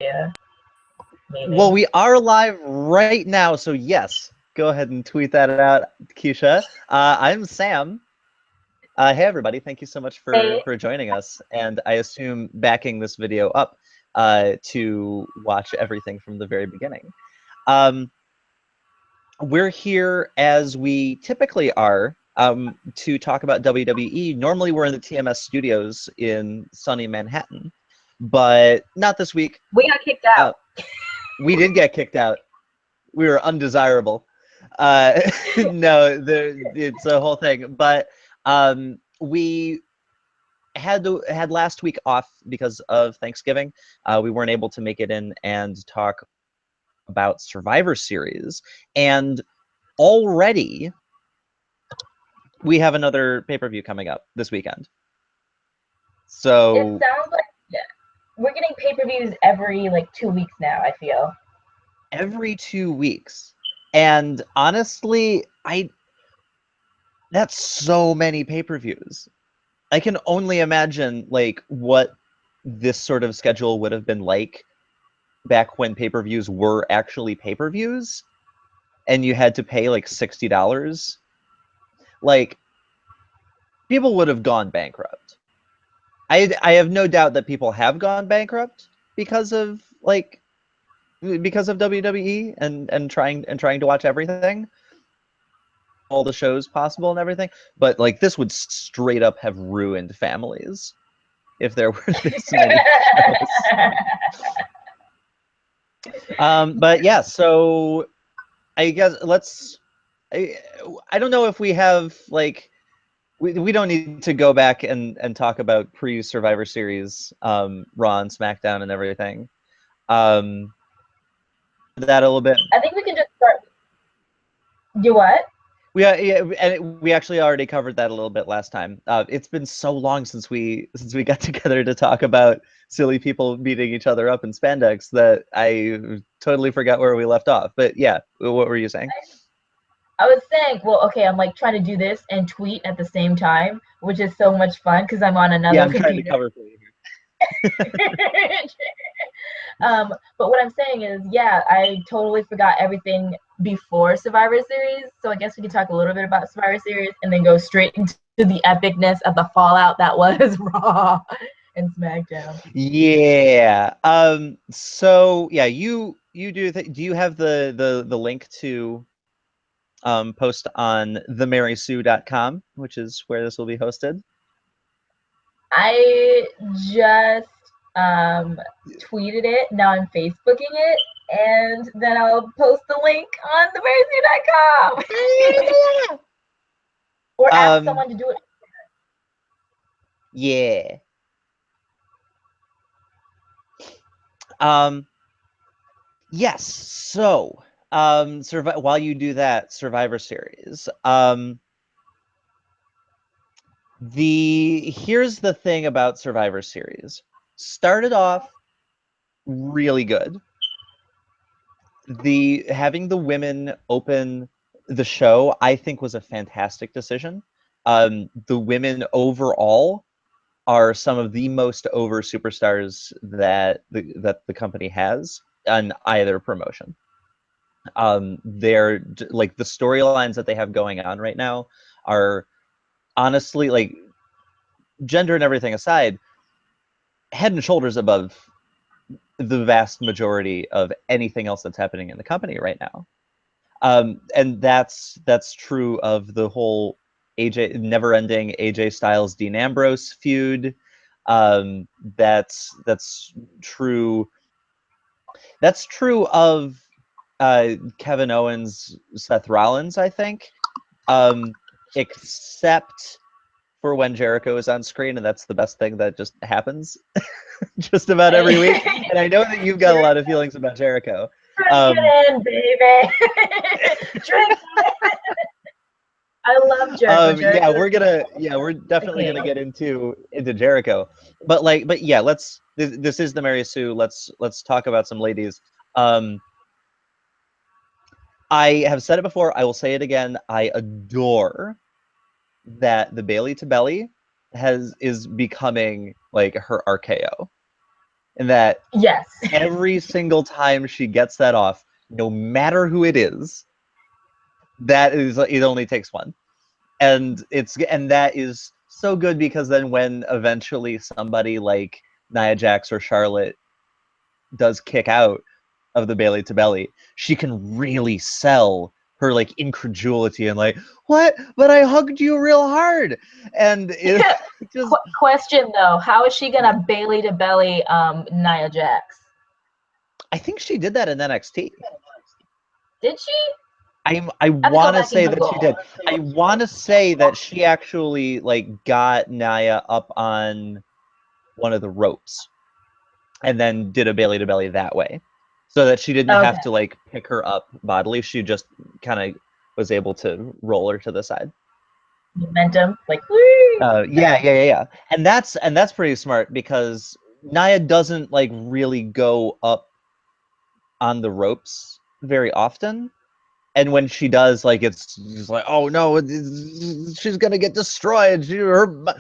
Yeah, maybe. Well, we are live right now, so yes, go ahead and tweet that out, Keisha. I'm Sam. Hey, everybody. Thank you so much for joining us, and I assume backing this video up to watch everything from the very beginning. We're here, as we typically are, to talk about WWE. Normally, we're in the TMS studios in sunny Manhattan, but not this week. We got kicked out. We did get kicked out. We were undesirable. No, it's a whole thing. But we had last week off because of Thanksgiving. We weren't able to make it in and talk about Survivor Series. And already we have another pay-per-view coming up this weekend. So it sounds like we're getting pay-per-views every 2 weeks now, I feel. Every 2 weeks. And honestly, that's so many pay-per-views. I can only imagine what this sort of schedule would have been like back when pay-per-views were actually pay-per-views and you had to pay $60. People would have gone bankrupt. I have no doubt that people have gone bankrupt because of WWE and trying to watch everything, all the shows possible and everything, but this would straight up have ruined families if there were this many shows. But yeah, so I guess I don't know if we have we don't need to go back and talk about pre-Survivor Series Raw and SmackDown and everything. That a little bit. I think we can just start. You what? We actually already covered that a little bit last time. It's been so long since we got together to talk about silly people beating each other up in spandex that I totally forgot where we left off. But yeah, what were you saying? I was saying, well, okay, I'm trying to do this and tweet at the same time, which is so much fun because I'm on another computer. Trying to cover for you here. But what I'm saying is, yeah, I totally forgot everything before Survivor Series. So I guess we can talk a little bit about Survivor Series and then go straight into the epicness of the fallout that was Raw and SmackDown. Yeah. So yeah, you do. Do you have the link to post on themarysue.com, which is where this will be hosted? I just tweeted it. Now I'm Facebooking it, and then I'll post the link on themarysue.com. Or ask someone to do it. Yeah. Yes. So, while you do that, Survivor Series. Here's the thing about Survivor Series. Started off really good. Having the women open the show, I think, was a fantastic decision. The women overall are some of the most over superstars that the company has on either promotion. They're the storylines that they have going on right now are honestly, gender and everything aside, head and shoulders above the vast majority of anything else that's happening in the company right now. And that's true of the whole never-ending AJ Styles Dean Ambrose feud. That's true. That's true of Kevin Owens, Seth Rollins, I think, except for when Jericho is on screen, and that's the best thing that just happens just about every week. And I know that you've got a lot of feelings about Jericho. Drink it in, baby. Drink it. I love Jericho. Yeah, we're definitely gonna get into Jericho. But yeah, this is the Mary Sue. Let's talk about some ladies. I have said it before, I will say it again. I adore that the Bailey to Belly is becoming her RKO. in that Yes. every single time she gets that off, no matter who it is, it only takes one. And that is so good, because then when eventually somebody like Nia Jax or Charlotte does kick out of the Bailey to belly, she can really sell her like incredulity and like, what? But I hugged you real hard. And it just Question though, how is she gonna Bailey to belly Nia Jax? I think she did that in NXT. Did she? I I have to go want to back say and that she Google. did. I want to say that she actually like got Nia up on one of the ropes and then did a Bailey to belly that way, so that she didn't Okay. have to like pick her up bodily. She just kind of was able to roll her to the side. Momentum, like whee! Yeah. And that's pretty smart, because Nia doesn't like really go up on the ropes very often. And when she does, like, it's just like, oh no, she's gonna get destroyed. That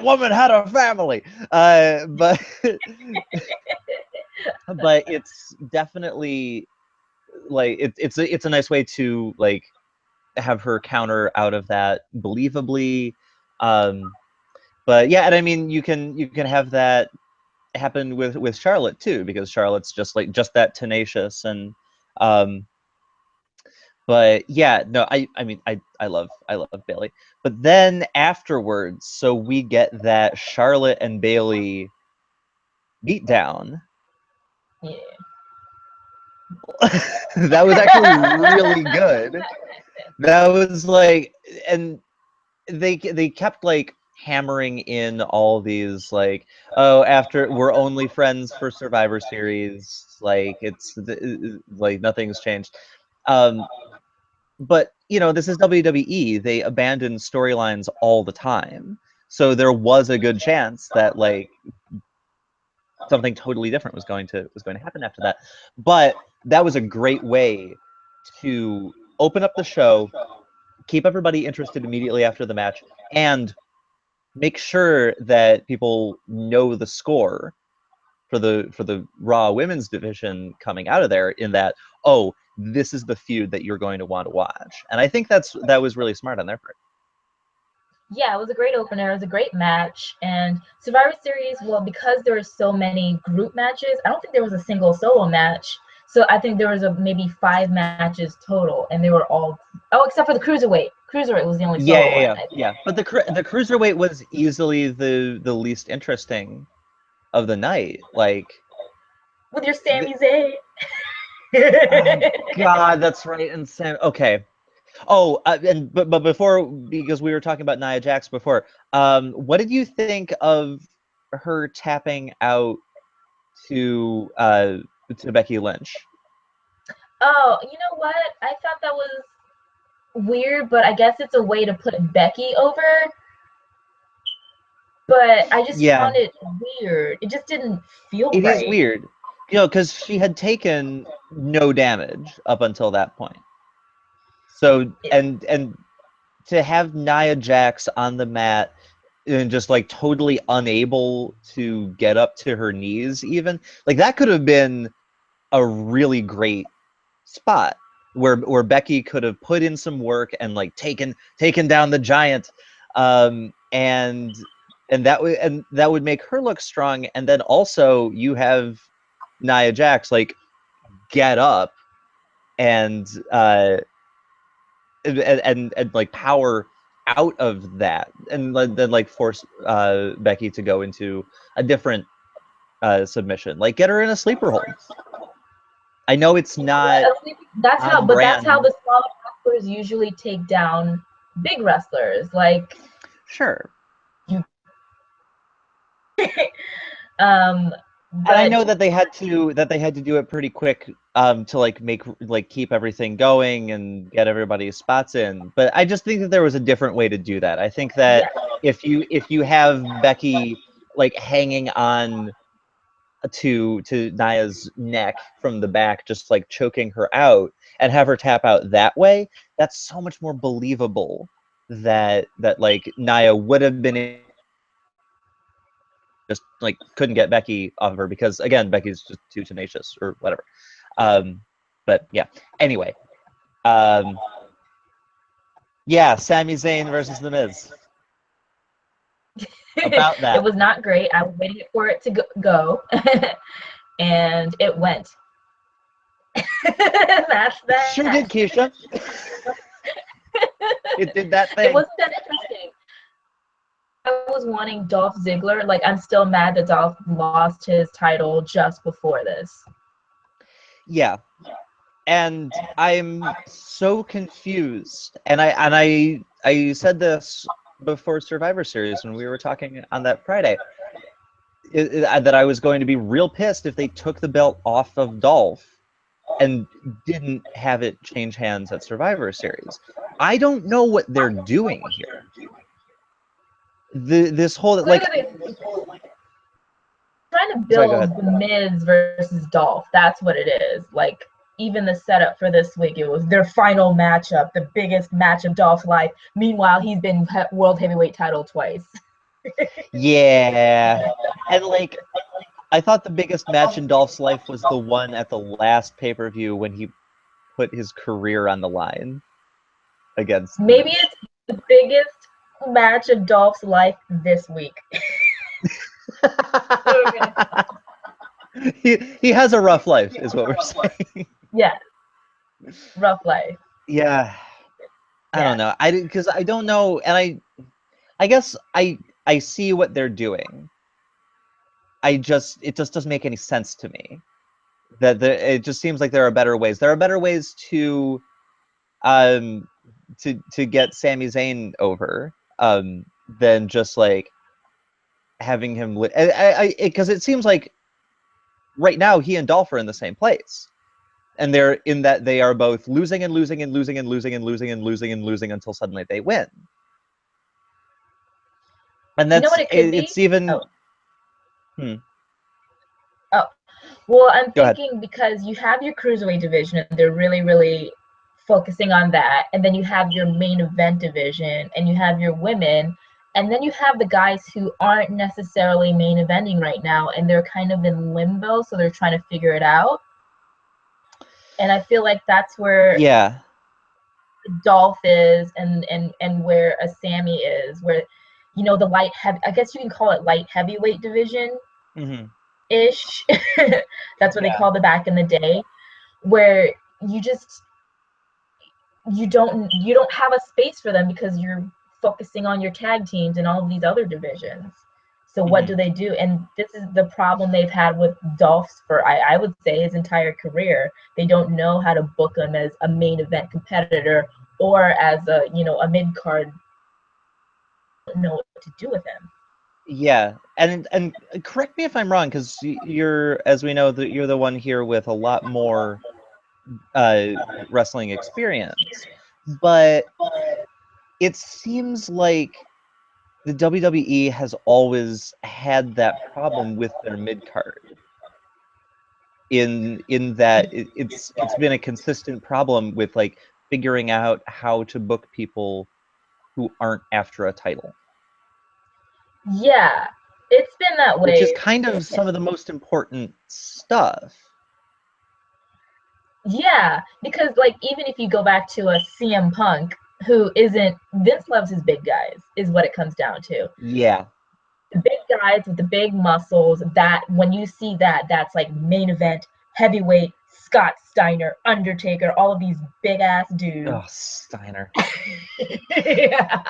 woman had a family. But but it's definitely like it's a nice way to like have her counter out of that believably. But yeah, and I mean you can have that happen with Charlotte too, because Charlotte's just that tenacious. And but yeah, no, I mean I love Bailey. But then afterwards, so we get that Charlotte and Bailey beatdown. Yeah. That was actually really good. That was like, and they kept like hammering in all these like, oh, after we're only friends for Survivor Series, like it's like nothing's changed. But you know, this is WWE. They abandon storylines all the time. So there was a good chance that like something totally different was going to happen after that. But that was a great way to open up the show, keep everybody interested immediately after the match, and make sure that people know the score for the Raw Women's division coming out of there, in that, oh, this is the feud that you're going to want to watch. And I think that was really smart on their part. Yeah, it was a great opener. It was a great match. And Survivor Series, well, because there were so many group matches, I don't think there was a single solo match. So I think there was maybe 5 matches total, and they were all except for the cruiserweight. Cruiserweight was the only solo one. Yeah. But the cruiserweight was easily the least interesting of the night. Like with your Sami Zayn. oh, God, that's right. And Sam. Okay. Oh, but before, because we were talking about Nia Jax before, what did you think of her tapping out to Becky Lynch? Oh, you know what? I thought that was weird, but I guess it's a way to put Becky over. But I just Yeah, found it weird. It just didn't feel it is right. weird, you know, because she had taken no damage up until that point. So and to have Nia Jax on the mat and just like totally unable to get up to her knees, even like that could have been a really great spot where Becky could have put in some work and like taken down the giant, and that would make her look strong. And then also you have Nia Jax like get up and and like power out of that, and then like force Becky to go into a different submission, like get her in a sleeper hold. I know it's not That's how on the brand. smaller wrestlers usually take down big wrestlers. Like Sure. you, And I but know that they had to do it pretty quick, to like keep everything going and get everybody's spots in. But I just think that there was a different way to do that. I think that yeah, if you have Becky like hanging on to Nia's neck from the back, just like choking her out, and have her tap out that way, that's so much more believable that like Nia would have been just like couldn't get Becky off of her because again, Becky's just too tenacious or whatever. But yeah. Anyway, yeah, Sami Zayn versus The Miz. About that. It was not great. I was waiting for it to go, and it went. That's that. Sure did, Keisha. It did that thing. It wasn't that interesting. I was wanting Dolph Ziggler. Like, I'm still mad that Dolph lost his title just before this. Yeah. And I'm so confused. And I said this before Survivor Series when we were talking on that Friday, that I was going to be real pissed if they took the belt off of Dolph and didn't have it change hands at Survivor Series. I don't know what they're doing here. This whole like trying to build The Miz versus Dolph. That's what it is. Like, even the setup for this week, it was their final matchup, the biggest match of Dolph's life. Meanwhile, he's been world heavyweight title twice. Yeah, and like, I thought the biggest match in Dolph's life was the one at the last pay-per-view when he put his career on the line against. Maybe it's the biggest match of Dolph's life this week. he has a rough life, is what we're saying. Yeah, rough life. Yeah, I don't know. Because I don't know, and I guess I see what they're doing. It just doesn't make any sense to me. It just seems like there are better ways. There are better ways to get Sami Zayn over than just like having him. Because it seems like right now he and Dolph are in the same place, and they're in that they are both losing and losing and losing and losing and losing and losing and losing until suddenly they win. And that's it's even. Oh. Well, I'm thinking because you have your cruiserweight division, and they're really, really focusing on that, and then you have your main event division, and you have your women, and then you have the guys who aren't necessarily main eventing right now, and they're kind of in limbo, so they're trying to figure it out. And I feel like that's where Dolph is, and where a Sammy is, where, you know, the light heavy, I guess you can call it light heavyweight division. Mm-hmm. Ish. That's what they called it back in the day, where you don't have a space for them because you're focusing on your tag teams and all of these other divisions. So what do they do? And this is the problem they've had with Dolph's for I would say his entire career. They don't know how to book him as a main event competitor or as a mid card. Don't know what to do with him. Yeah, and correct me if I'm wrong, because you're, as we know, you're the one here with a lot more wrestling experience, but it seems like the WWE has always had that problem with their mid card. In that it's been a consistent problem with like figuring out how to book people who aren't after a title. Yeah, it's been that way. Which is kind of some of the most important stuff. Yeah, because like even if you go back to a CM Punk, who isn't, Vince loves his big guys, is what it comes down to. Yeah. The big guys with the big muscles, that when you see that, that's like main event, heavyweight, Scott Steiner, Undertaker, all of these big ass dudes. Oh, Steiner. Yeah.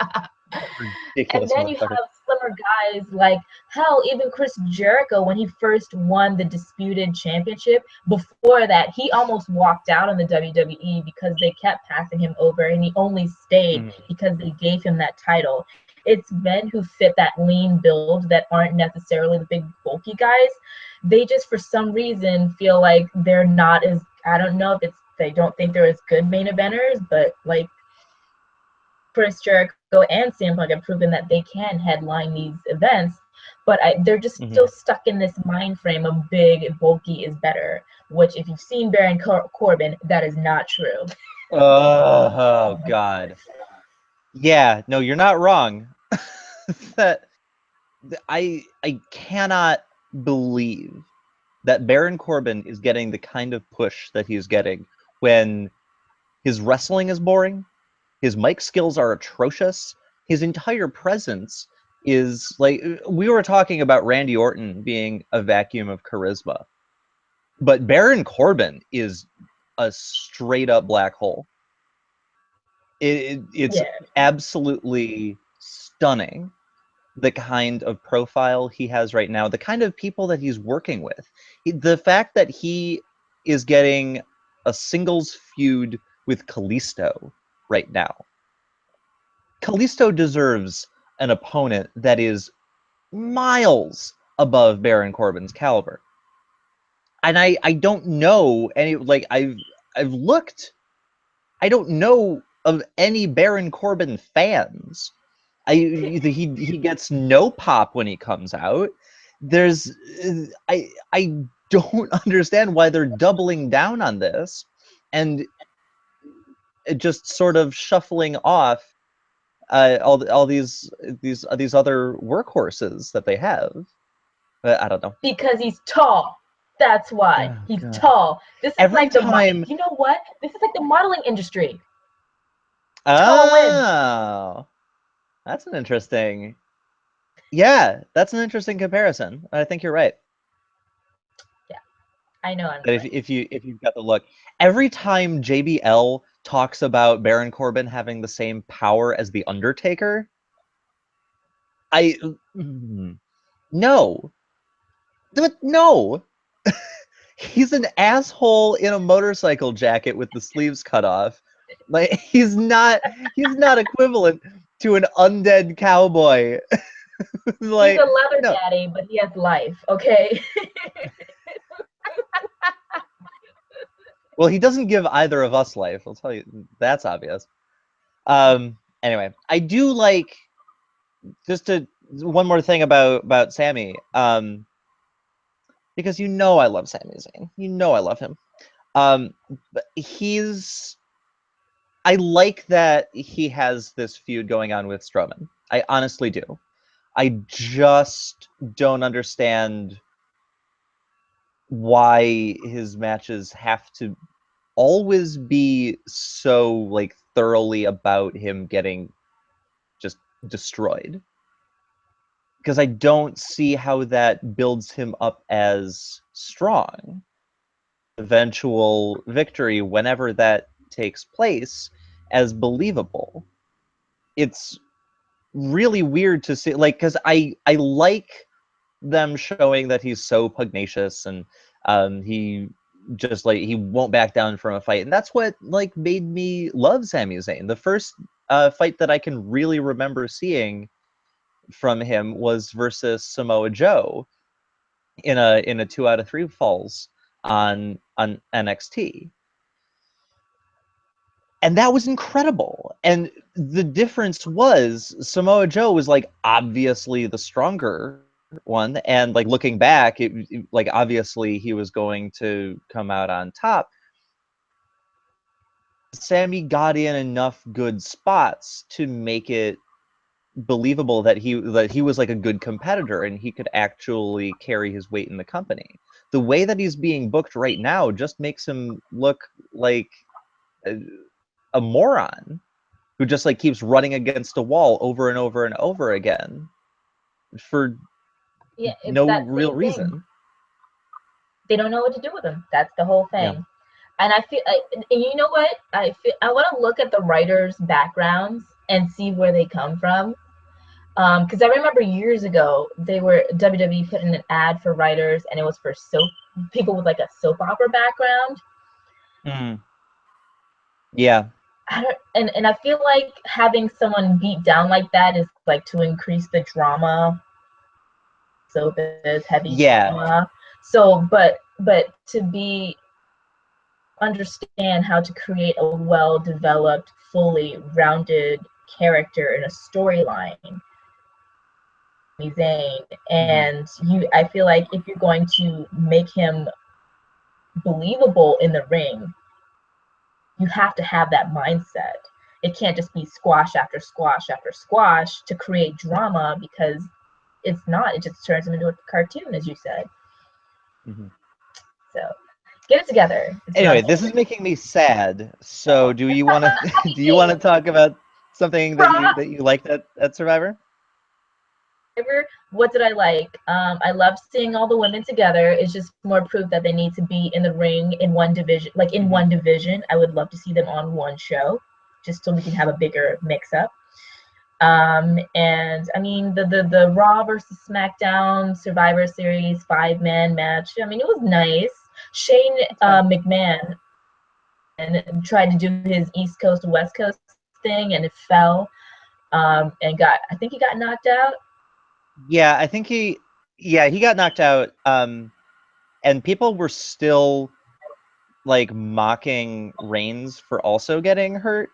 Ridiculous. And then you have slimmer guys like, hell, even Chris Jericho, when he first won the Disputed Championship, before that, he almost walked out on the WWE because they kept passing him over, and he only stayed because they gave him that title. It's men who fit that lean build that aren't necessarily the big bulky guys. They just, for some reason, feel like they're not as, I don't know if it's, they don't think they're as good main eventers, but like Chris Jericho and CM Punk have proven that they can headline these events, but they're just still stuck in this mind frame of big and bulky is better, which if you've seen Baron Corbin, that is not true. Oh, God. Yeah, no, you're not wrong. I cannot believe that Baron Corbin is getting the kind of push that he's getting when his wrestling is boring, his mic skills are atrocious, his entire presence is like, we were talking about Randy Orton being a vacuum of charisma, but Baron Corbin is a straight up black hole. It's Yeah. absolutely stunning, the kind of profile he has right now, the kind of people that he's working with. The fact that he is getting a singles feud with Kalisto right now. Kalisto deserves an opponent that is miles above Baron Corbin's caliber. And I don't know any, like, I've looked, I don't know of any Baron Corbin fans. He gets no pop when he comes out. There's I don't understand why they're doubling down on this and just sort of shuffling off all these other workhorses that they have. I don't know. Because he's tall. That's why. Oh, He's God. tall. This is Every like the time. you know what? This is like the modeling industry. Tall wins. Oh, that's an interesting. Yeah, that's an interesting comparison. I think you're right. Yeah, I know I'm That right. if you've got the look, every time JBL talks about Baron Corbin having the same power as the Undertaker, I no, no. He's an asshole in a motorcycle jacket with the sleeves cut off. Like he's not equivalent to an undead cowboy. He's Like a leather no. daddy, but he has life, okay? Well, he doesn't give either of us life. I'll tell you, that's obvious. Anyway, I do like just to one more thing about Sammy. Because you know I love Sami Zayn. You know I love him. But I like that he has this feud going on with Strowman. I honestly do. I just don't understand why his matches have to always be so like thoroughly about him getting just destroyed. Because I don't see how that builds him up as strong. Eventual victory, whenever that takes place, as believable. It's really weird to see, like, because I like them showing that he's so pugnacious and he just like he won't back down from a fight, and that's what like made me love Sami Zayn. The first fight that I can really remember seeing from him was versus Samoa Joe in a 2 out of 3 falls on NXT. And that was incredible. And the difference was Samoa Joe was like obviously the stronger one, and like looking back, like obviously he was going to come out on top. Sammy got in enough good spots to make it believable that he was like a good competitor and he could actually carry his weight in the company. The way that he's being booked right now just makes him look like a moron who just like keeps running against a wall over and over and over again for Yeah, it's no that real same thing. reason. They don't know what to do with him. That's the whole Yeah. thing. And I feel, and you know what? I want to look at the writers' backgrounds and see where they come from. Because I remember years ago, WWE put in an ad for writers, and it was for people with like a soap opera background. Mm. Yeah. And I feel like having someone beat down like that is like to increase the drama. So there's heavy Yeah. drama. So, but to understand how to create a well-developed, fully rounded character in a storyline, Zayn, and I feel like if you're going to make him believable in the ring, you have to have that mindset. It can't just be squash after squash after squash to create drama, because it's not. It just turns them into a cartoon, as you said. Mm-hmm. So get it together. Anyway, this is making me sad. So do you want to do you want to talk about something that you liked at Survivor? What did I like? I love seeing all the women together. It's just more proof that they need to be in the ring in one division. Like in one division, I would love to see them on one show, just so we can have a bigger mix-up. And I mean the Raw versus SmackDown Survivor Series 5-man match. I mean, it was nice. Shane McMahon and tried to do his East Coast to West Coast thing, and it fell. And I think he got knocked out. Yeah, I think he got knocked out. And people were still like mocking Reigns for also getting hurt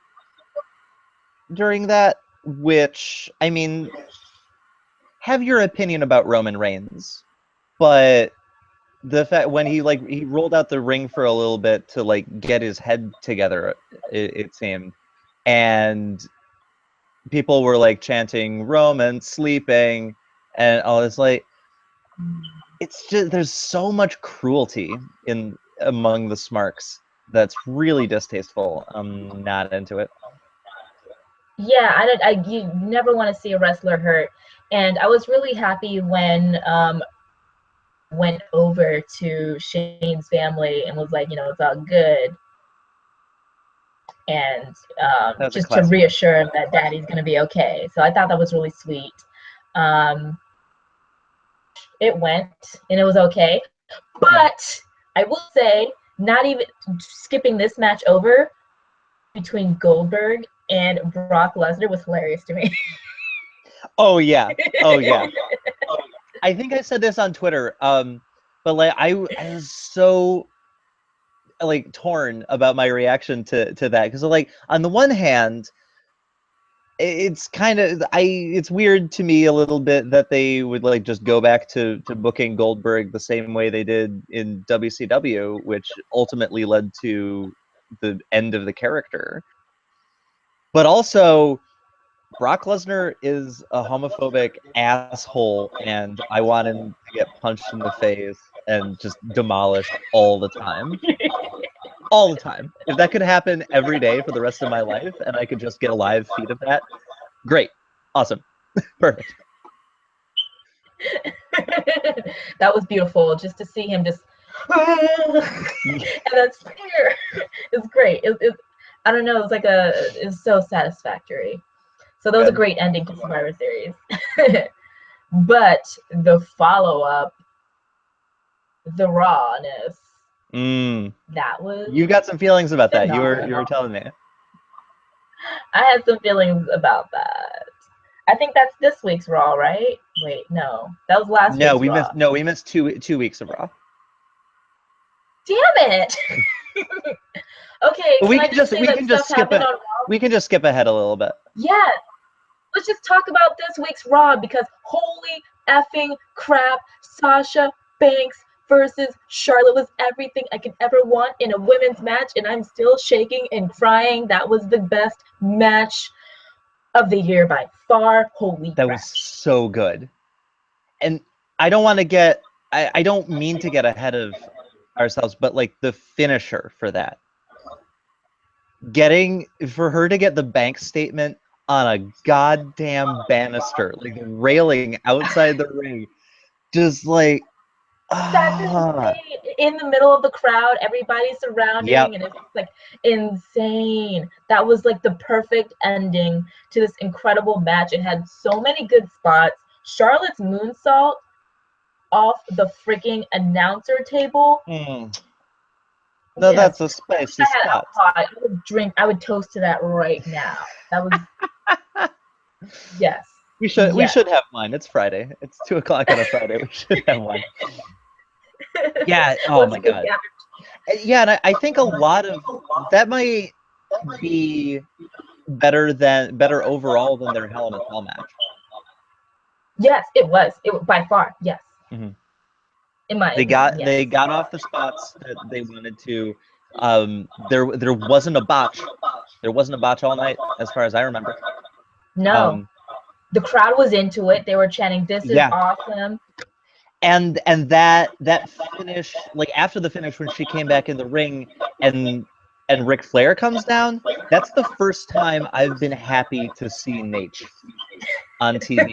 during that, which, I mean, have your opinion about Roman Reigns, but the fact when he rolled out the ring for a little bit to like get his head together, it seemed, and people were like chanting Roman sleeping and all this, like, it's just, there's so much cruelty among the Smarks that's really distasteful. I'm not into it. Yeah, you never want to see a wrestler hurt, and I was really happy when went over to Shane's family and was like, it's all good, and just to reassure him that Daddy's gonna be okay. So I thought that was really sweet. It went and it was okay, but I will say, not even skipping this match over between Goldberg and Brock Lesnar was hilarious to me. Oh yeah. I think I said this on Twitter, but like I was so like torn about my reaction to that, because like on the one hand, it's kind of it's weird to me a little bit that they would like just go back to booking Goldberg the same way they did in WCW, which ultimately led to the end of the character. But also, Brock Lesnar is a homophobic asshole, and I want him to get punched in the face and just demolished all the time. All the time. If that could happen every day for the rest of my life and I could just get a live feed of that, great. Awesome. Perfect. That was beautiful, just to see him just and that's fear. It's great. I don't know, it's so satisfactory. So that was a great ending to Survivor Series. But the follow-up, the rawness, that was... You got some feelings about that. You were telling me. I had some feelings about that. I think that's this week's Raw, right? Wait, no. That was last week's Raw. We missed two weeks of Raw. Damn it! Okay, we can just skip ahead a little bit. Yeah. Let's just talk about this week's Raw, because holy effing crap, Sasha Banks versus Charlotte was everything I could ever want in a women's match, and I'm still shaking and crying. That was the best match of the year by far. Holy crap. That was so good. And I don't want to get, I don't mean to get ahead of ourselves, but like the finisher for that. For her to get the bank statement on a goddamn banister, like railing outside the ring, just like that's insane. In the middle of the crowd, everybody surrounding, and it's like insane. That was like the perfect ending to this incredible match. It had so many good spots. Charlotte's moonsault off the freaking announcer table. No, that's a spicy spot. I would toast to that right now. That was yes. We should have wine. It's Friday. It's 2:00 on a Friday. We should have wine. Yeah. Oh my god. Yeah, and I think a lot of that might be better overall than their Hell in a Cell match. Yes, it was. It by far. Yes. They got off the spots that they wanted to. There wasn't a botch. There wasn't a botch all night, as far as I remember. No. The crowd was into it. They were chanting, "This is Yeah. awesome." And that finish, like after the finish when she came back in the ring and Ric Flair comes down, that's the first time I've been happy to see Nate on TV.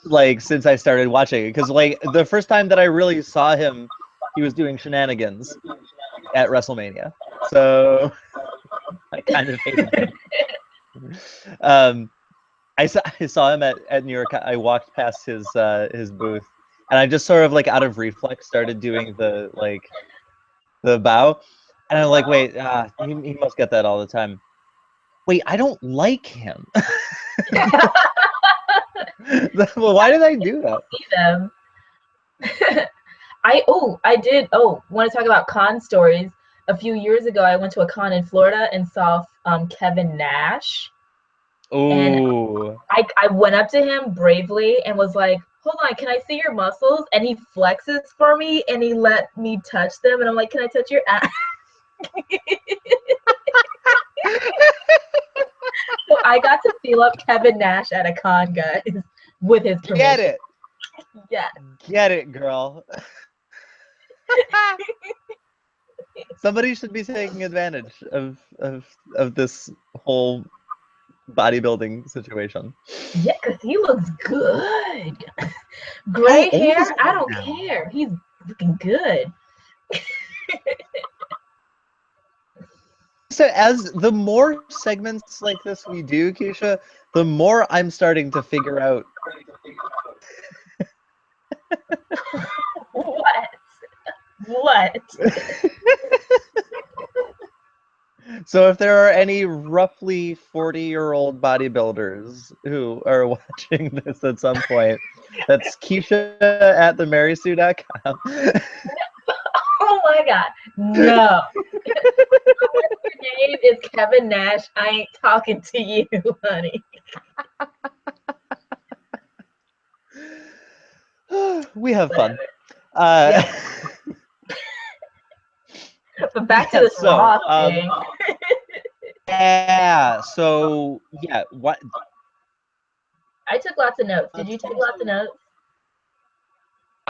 Like since I started watching it, because like the first time that I really saw him, he was doing shenanigans at WrestleMania. So I kind of hated him. I saw him at New York. I walked past his booth, and I just sort of like out of reflex started doing the bow, and I'm like, wait, he must get that all the time. Wait, I don't like him. Well, why did I do that? See them. I did. Oh, want to talk about con stories? A few years ago, I went to a con in Florida and saw Kevin Nash. Oh. And I went up to him bravely and was like, "Hold on, can I see your muscles?" And he flexes for me and he let me touch them. And I'm like, "Can I touch your ass?" So I got to feel up Kevin Nash at a con, guys, with his permission. Get it. Yeah. Get it, girl. Somebody should be taking advantage of this whole bodybuilding situation. Yeah, because he looks good. Gray hair, I don't care. He's looking good. So as the more segments like this we do, Keisha, the more I'm starting to figure out. What? So if there are any roughly 40-year-old bodybuilders who are watching this at some point, that's Keisha at themarysue.com. Oh my God, no. Your name is Kevin Nash. I ain't talking to you, honey. We have fun. Yeah. But back to this Raw thing. Yeah. So yeah, what? I took lots of notes. Did you take lots of notes?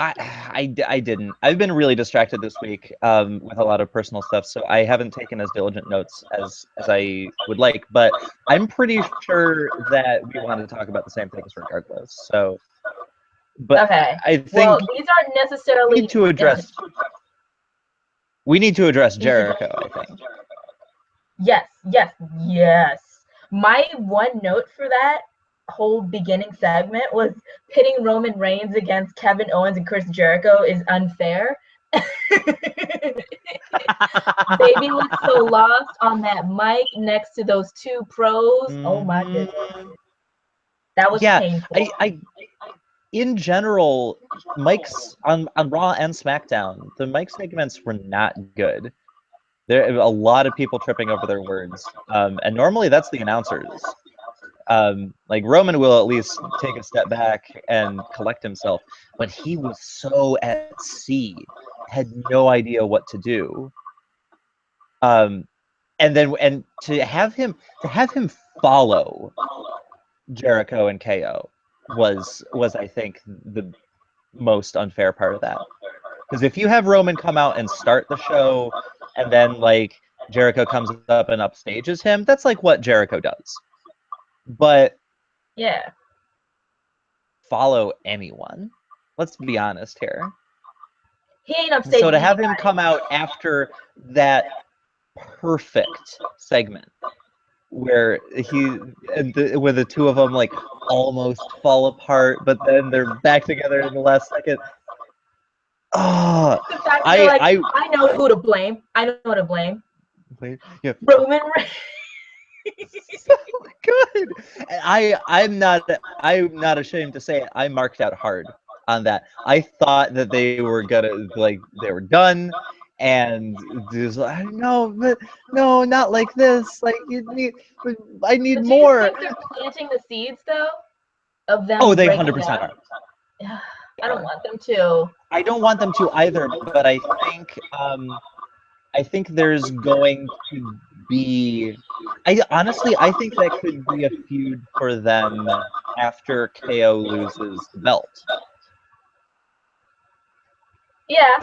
I didn't. I've been really distracted this week with a lot of personal stuff, so I haven't taken as diligent notes as I would like. But I'm pretty sure that we want to talk about the same things regardless. So, but okay. I think these aren't necessarily. We need to address Jericho. I think. Yes. My one note for that whole beginning segment was pitting Roman Reigns against Kevin Owens and Chris Jericho is unfair. Baby looked so lost on that mic next to those two pros. Oh my goodness. That was painful. In general, mics on Raw and SmackDown, the mic segments were not good. There are a lot of people tripping over their words, and normally that's the announcers. Like Roman will at least take a step back and collect himself, but he was so at sea, had no idea what to do. And to have him follow Jericho and KO was I think the most unfair part of that. Because if you have Roman come out and start the show, and then like Jericho comes up and upstages him, that's like what Jericho does. But yeah, follow anyone. Let's be honest here. He ain't upstaging. So to have him come out after that perfect segment where where the two of them like almost fall apart, but then they're back together in the last second. Oh, I know who to blame. I know who to blame. Yeah. Roman Reigns. So good. I'm not ashamed to say it. I marked out hard on that. I thought that they were gonna they were done, and just like no, not like this. Like I need more. Do you think they're planting the seeds though of them? Oh, they 100% are. I don't want them to. I don't want them to either, but I think there's going to be. I think that could be a feud for them after KO loses the belt. Yeah.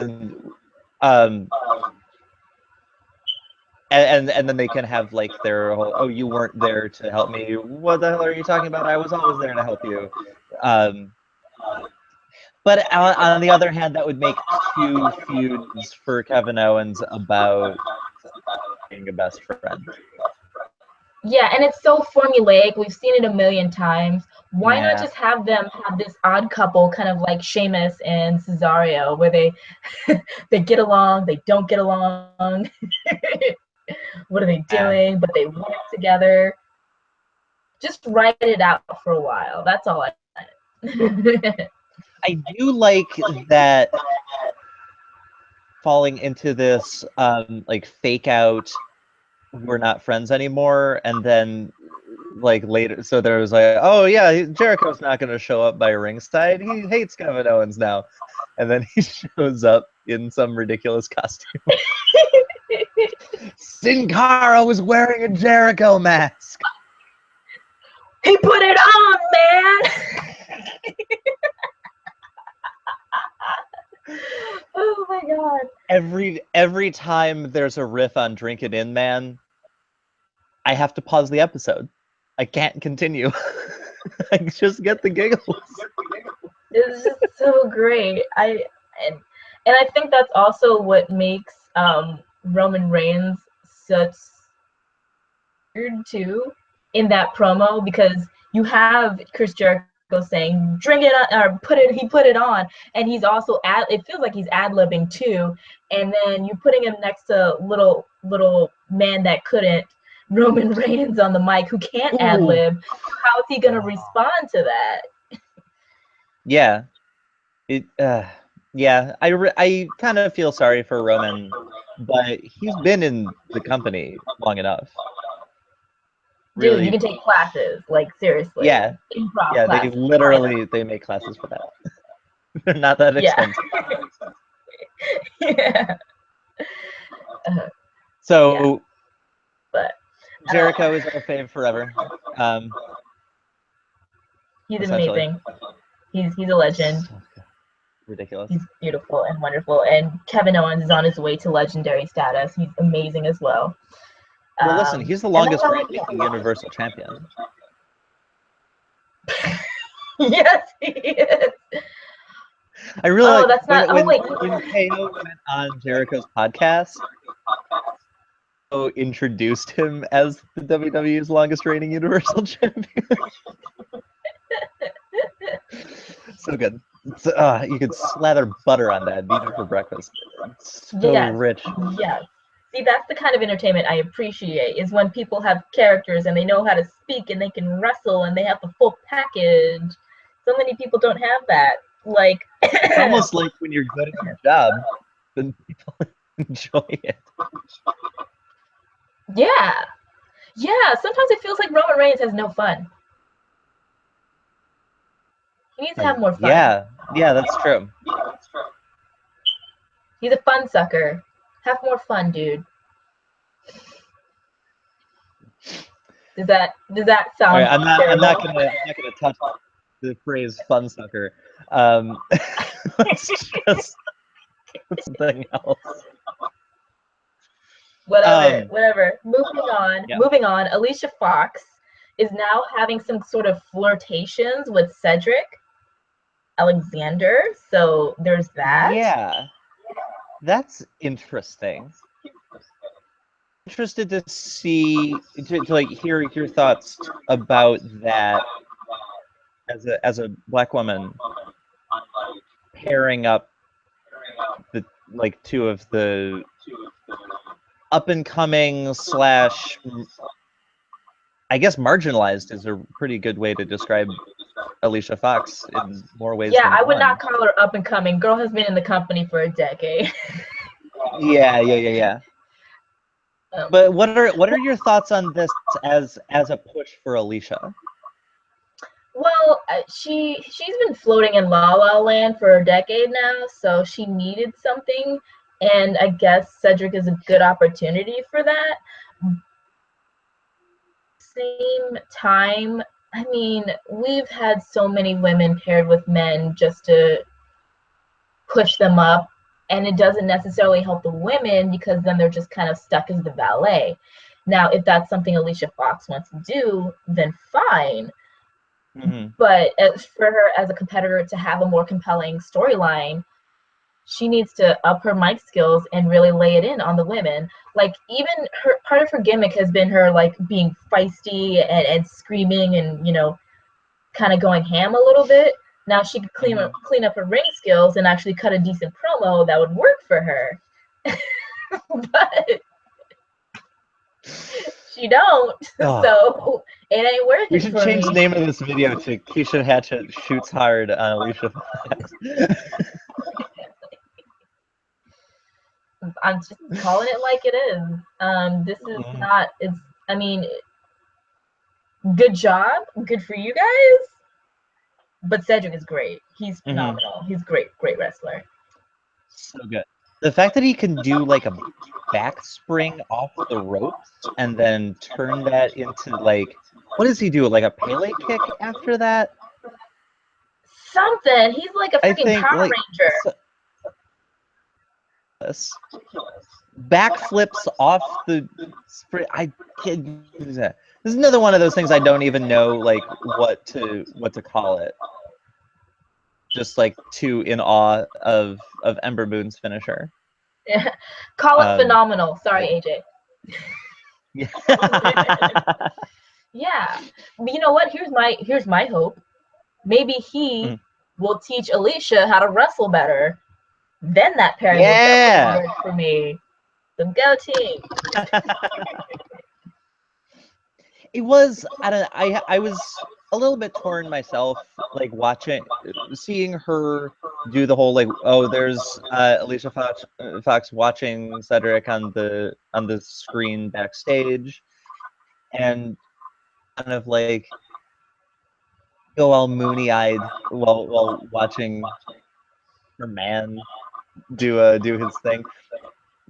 And then they can have like their whole, oh, you weren't there to help me. What the hell are you talking about? I was always there to help you. But on the other hand, that would make 2 feuds for Kevin Owens about being a best friend. Yeah, and it's so formulaic. We've seen it a million times. Why not Yeah. just have them have this odd couple, kind of like Sheamus and Cesaro, where they they get along, they don't get along. What are they doing? But they work together. Just write it out for a while. That's all I wanted. I do like that falling into this like fake out, we're not friends anymore, and then like later, so there was like, oh yeah, Jericho's not going to show up by ringside. He hates Kevin Owens now, and then he shows up in some ridiculous costume. Sin Cara was wearing a Jericho mask. He put it on, man. Oh my god. Every time there's a riff on Drink It In, Man, I have to pause the episode. I can't continue. I just get the giggles. It's just so great. And I think that's also what makes Roman Reigns such weird too in that promo, because you have Chris Jericho saying "drink it on" or he put it on, and he's also it feels like he's ad-libbing too, and then you're putting him next to little man that couldn't, Roman Reigns, on the mic, who can't ad-lib. How is he gonna respond to that? Yeah. Yeah, I kind of feel sorry for Roman, but he's been in the company long enough. Dude, you can take classes, like seriously. Yeah, improv yeah, classes. they make classes for that. They're not that expensive. Yeah. So, yeah. But Jericho is our fave forever. He's amazing. He's a legend. Ridiculous. He's beautiful and wonderful. And Kevin Owens is on his way to legendary status. He's amazing as well. Well, listen, he's the longest reigning Universal Champion. Yes, he is. I really like that's not. when KO went on Jericho's podcast, introduced him as the WWE's longest reigning Universal Champion. So good. You could slather butter on that, eat it for breakfast. It's so rich. Yes. See, that's the kind of entertainment I appreciate, is when people have characters and they know how to speak and they can wrestle and they have the full package. So many people don't have that. Like, it's almost like when you're good at your job, then people enjoy it. Yeah. Yeah, sometimes it feels like Roman Reigns has no fun. He needs to have more fun. Yeah, that's true. He's a fun sucker. Have more fun, dude. Does that sound? Right, I'm not gonna touch the phrase "fun sucker." Let's just something else. Whatever. Moving on. Alicia Fox is now having some sort of flirtations with Cedric Alexander. So there's that. Yeah, that's interesting. Interested to see, to like hear your thoughts about that as a Black woman pairing up the like 2 of the up and coming / I guess marginalized is a pretty good way to describe Alicia Fox in more ways. Yeah, I would not call her up and coming. Girl has been in the company for a decade. Yeah. But what are your thoughts on this as a push for Alicia? Well, she's been floating in La La Land for a decade now, so she needed something, and I guess Cedric is a good opportunity for that. same time, I mean, we've had so many women paired with men just to push them up, and it doesn't necessarily help the women because then they're just kind of stuck as the valet. Now, if that's something Alicia Fox wants to do, then fine. But as for her as a competitor to have a more compelling storyline, she needs to up her mic skills and really lay it in on the women. Like, even her part of her gimmick has been her like being feisty and screaming and, you know, kind of going ham a little bit. Now she could clean up her ring skills and actually cut a decent promo that would work for her. But she don't. So it ain't working. We should change the name of this video to Keisha Hatchett shoots hard on Alicia Fox. I'm just calling it like it is. This is not, it's, I mean, good job. Good for you guys. But Cedric is great. He's phenomenal. He's great wrestler. So good. The fact that he can do like a back spring off the ropes and then turn that into like, what does he do? Like a Pele kick after that? Something. He's like a freaking Power Ranger. Backflips off the spring. I can't. This is another one of those things I don't even know like what to call it. Just like too in awe of Ember Moon's finisher. Yeah. Call it phenomenal. Sorry, AJ. Yeah. But you know what? Here's my hope. Maybe he will teach Alicia how to wrestle better. Then that pairing will definitely work for me. So go team. It was, I was a little bit torn myself, like seeing her do the whole like, oh, there's Alicia Fox watching Cedric on the screen backstage, and kind of like go all moony-eyed while watching her man do his thing.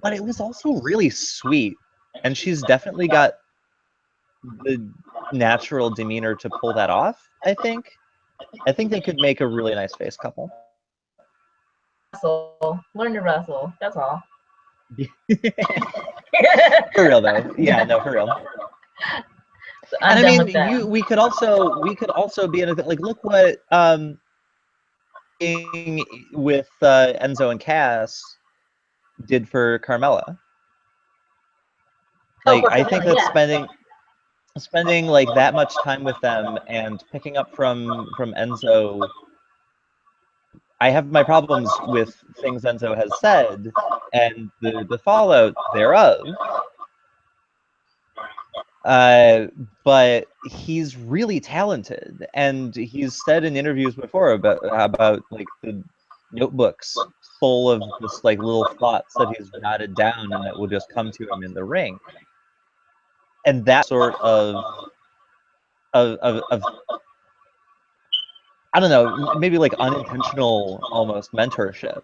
But it was also really sweet, and she's definitely got the natural demeanor to pull that off. I think they could make a really nice face couple. Learn to wrestle. That's all. For real though. Yeah, no, for real. So and I mean, we could also be in a like, look what with Enzo and Cass did for Carmella. Like, I think that spending like that much time with them and picking up from Enzo, I have my problems with things Enzo has said and the fallout thereof. But he's really talented, and he's said in interviews before about like the notebooks full of just like little thoughts that he's jotted down and that will just come to him in the ring. And that sort of I don't know, maybe like unintentional almost mentorship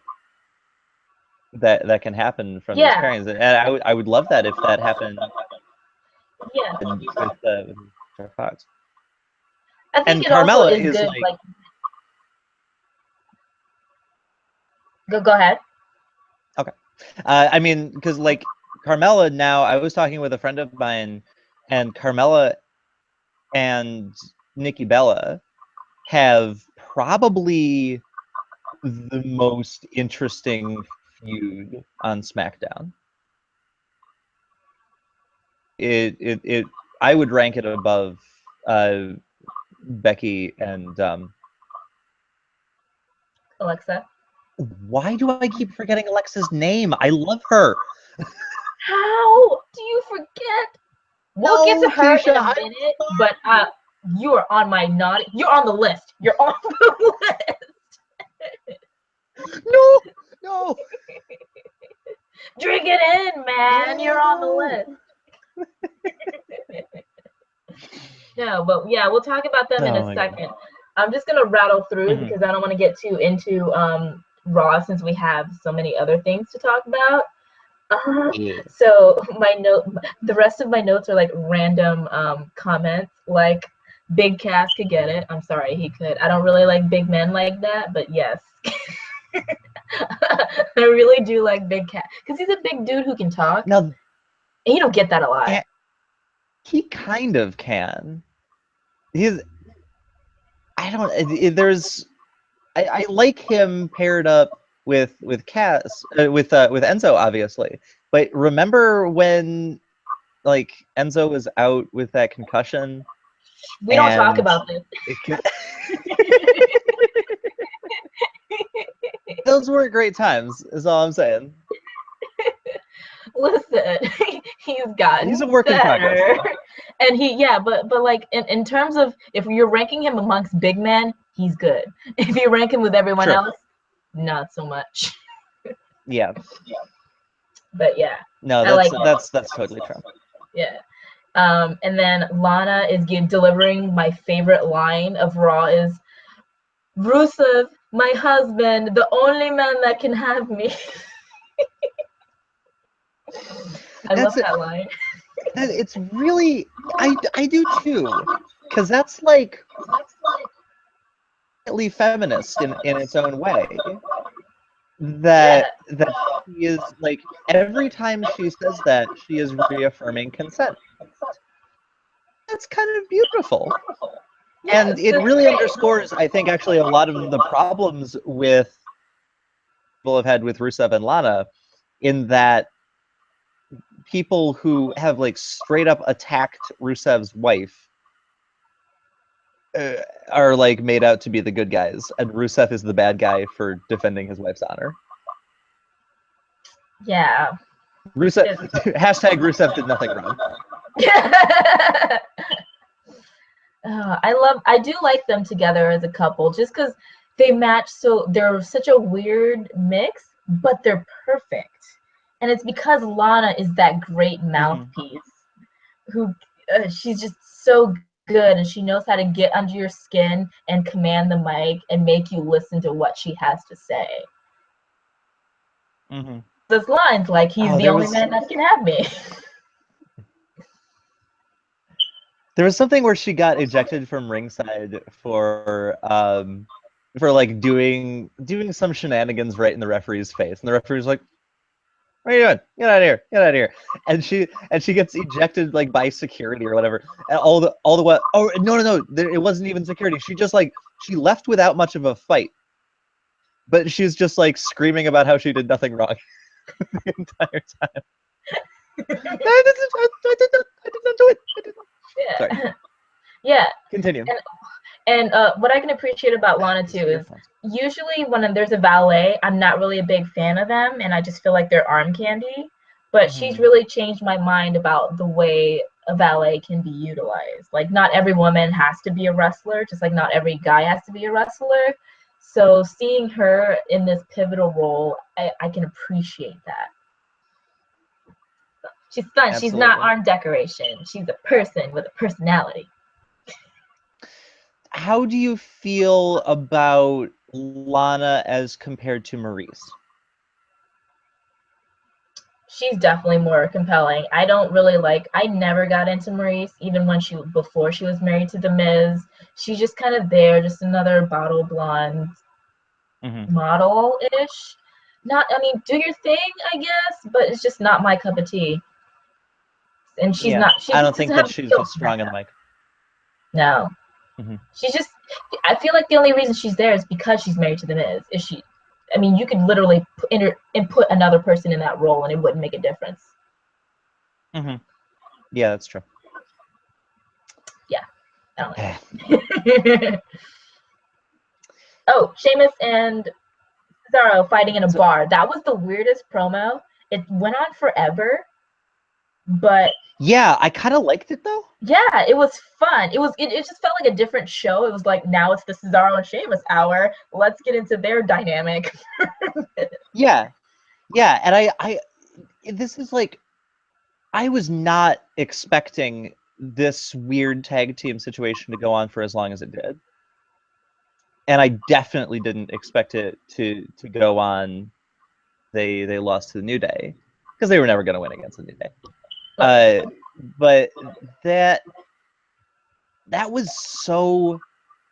that can happen from these pairings. And I would love that if that happened. Yeah. With Fox. I think and Carmella is good. Like, go ahead. Okay. I mean, because like Carmella now, I was talking with a friend of mine, and Carmella and Nikki Bella have probably the most interesting feud on SmackDown. I would rank it above Becky and Alexa. Why do I keep forgetting Alexa's name? I love her. How do you forget? We'll get to her in a minute, but you are on my naughty. You're on the list. You're on the list. No. Drink it in, man. You're on the list. No, but yeah, we'll talk about them in a second. God. I'm just gonna rattle through because I don't want to get too into Raw since we have so many other things to talk about. Yeah. So the rest of my notes are like random comments, like Big Cass could get it. I'm sorry, he could. I don't really like big men like that, but yes. I really do like Big Cass because he's a big dude who can talk, Now, and you don't get that a lot. he kind of can. He's, I don't, there's, I like him paired up with Cass, with Enzo, obviously. But remember when, like, Enzo was out with that concussion? We don't talk And about this. those weren't great times, is all I'm saying. Listen, he's gotten He's a work in progress. better. And but like in terms of if you're ranking him amongst big men, he's good. If you rank him with everyone True. else, not so much. Yeah. But yeah. No, I like that's totally true. Yeah. And then Lana is delivering my favorite line of Raw is Rusev, my husband, the only man that can have me. I love that line. It's really, I do too, because that's like feminist in its own way. That she is like, every time she says that, she is reaffirming consent. That's kind of beautiful. And it really underscores, I think, actually a lot of the problems with people have had with Rusev and Lana, in that people who have like straight up attacked Rusev's wife are like made out to be the good guys, and Rusev is the bad guy for defending his wife's honor. Yeah. Rusev, hashtag Rusev did nothing wrong. I do like them together as a couple, just because they match. So they're such a weird mix, but they're perfect. And it's because Lana is that great mouthpiece who she's just so good, and she knows how to get under your skin and command the mic and make you listen to what she has to say. Those lines like, he's the only man that can have me. There was something where she got ejected from ringside for like doing some shenanigans right in the referee's face, and the referee's like, "What are you doing? Get out of here! Get out of here!" And she gets ejected like by security or whatever. And all the way. Oh no! It wasn't even security. She just like, she left without much of a fight, but she's just like screaming about how she did nothing wrong the entire time. I did not do it. Yeah. Sorry. Yeah. Continue. And what I can appreciate about Lana too is usually when there's a valet, I'm not really a big fan of them, and I just feel like they're arm candy. But she's really changed my mind about the way a valet can be utilized. Like, not every woman has to be a wrestler, just like not every guy has to be a wrestler. So seeing her in this pivotal role, I can appreciate that. She's fun. Absolutely. She's not arm decoration. She's a person with a personality. How do you feel about Lana as compared to Maurice? She's definitely more compelling. I never got into Maurice, even before she was married to The Miz. She's just kind of there, just another bottle blonde model-ish. Do your thing, I guess, but it's just not my cup of tea. And she's not. I don't think that she's just strong on the mic. No. She's just, I feel like the only reason she's there is because she's married to The Miz. You could literally put another person in that role and it wouldn't make a difference. Yeah, that's true. Yeah, I don't like it. Oh, Sheamus and Cesaro fighting in a bar. That was the weirdest promo. It went on forever, but yeah, I kind of liked it though. Yeah, it was fun. It just felt like a different show. It was like, now it's the Cesaro and Sheamus hour. Let's get into their dynamic. Yeah, and I this is like, I was not expecting this weird tag team situation to go on for as long as it did, and I definitely didn't expect it to go on. They lost to the New Day, because they were never going to win against the New Day. Okay. But that was so.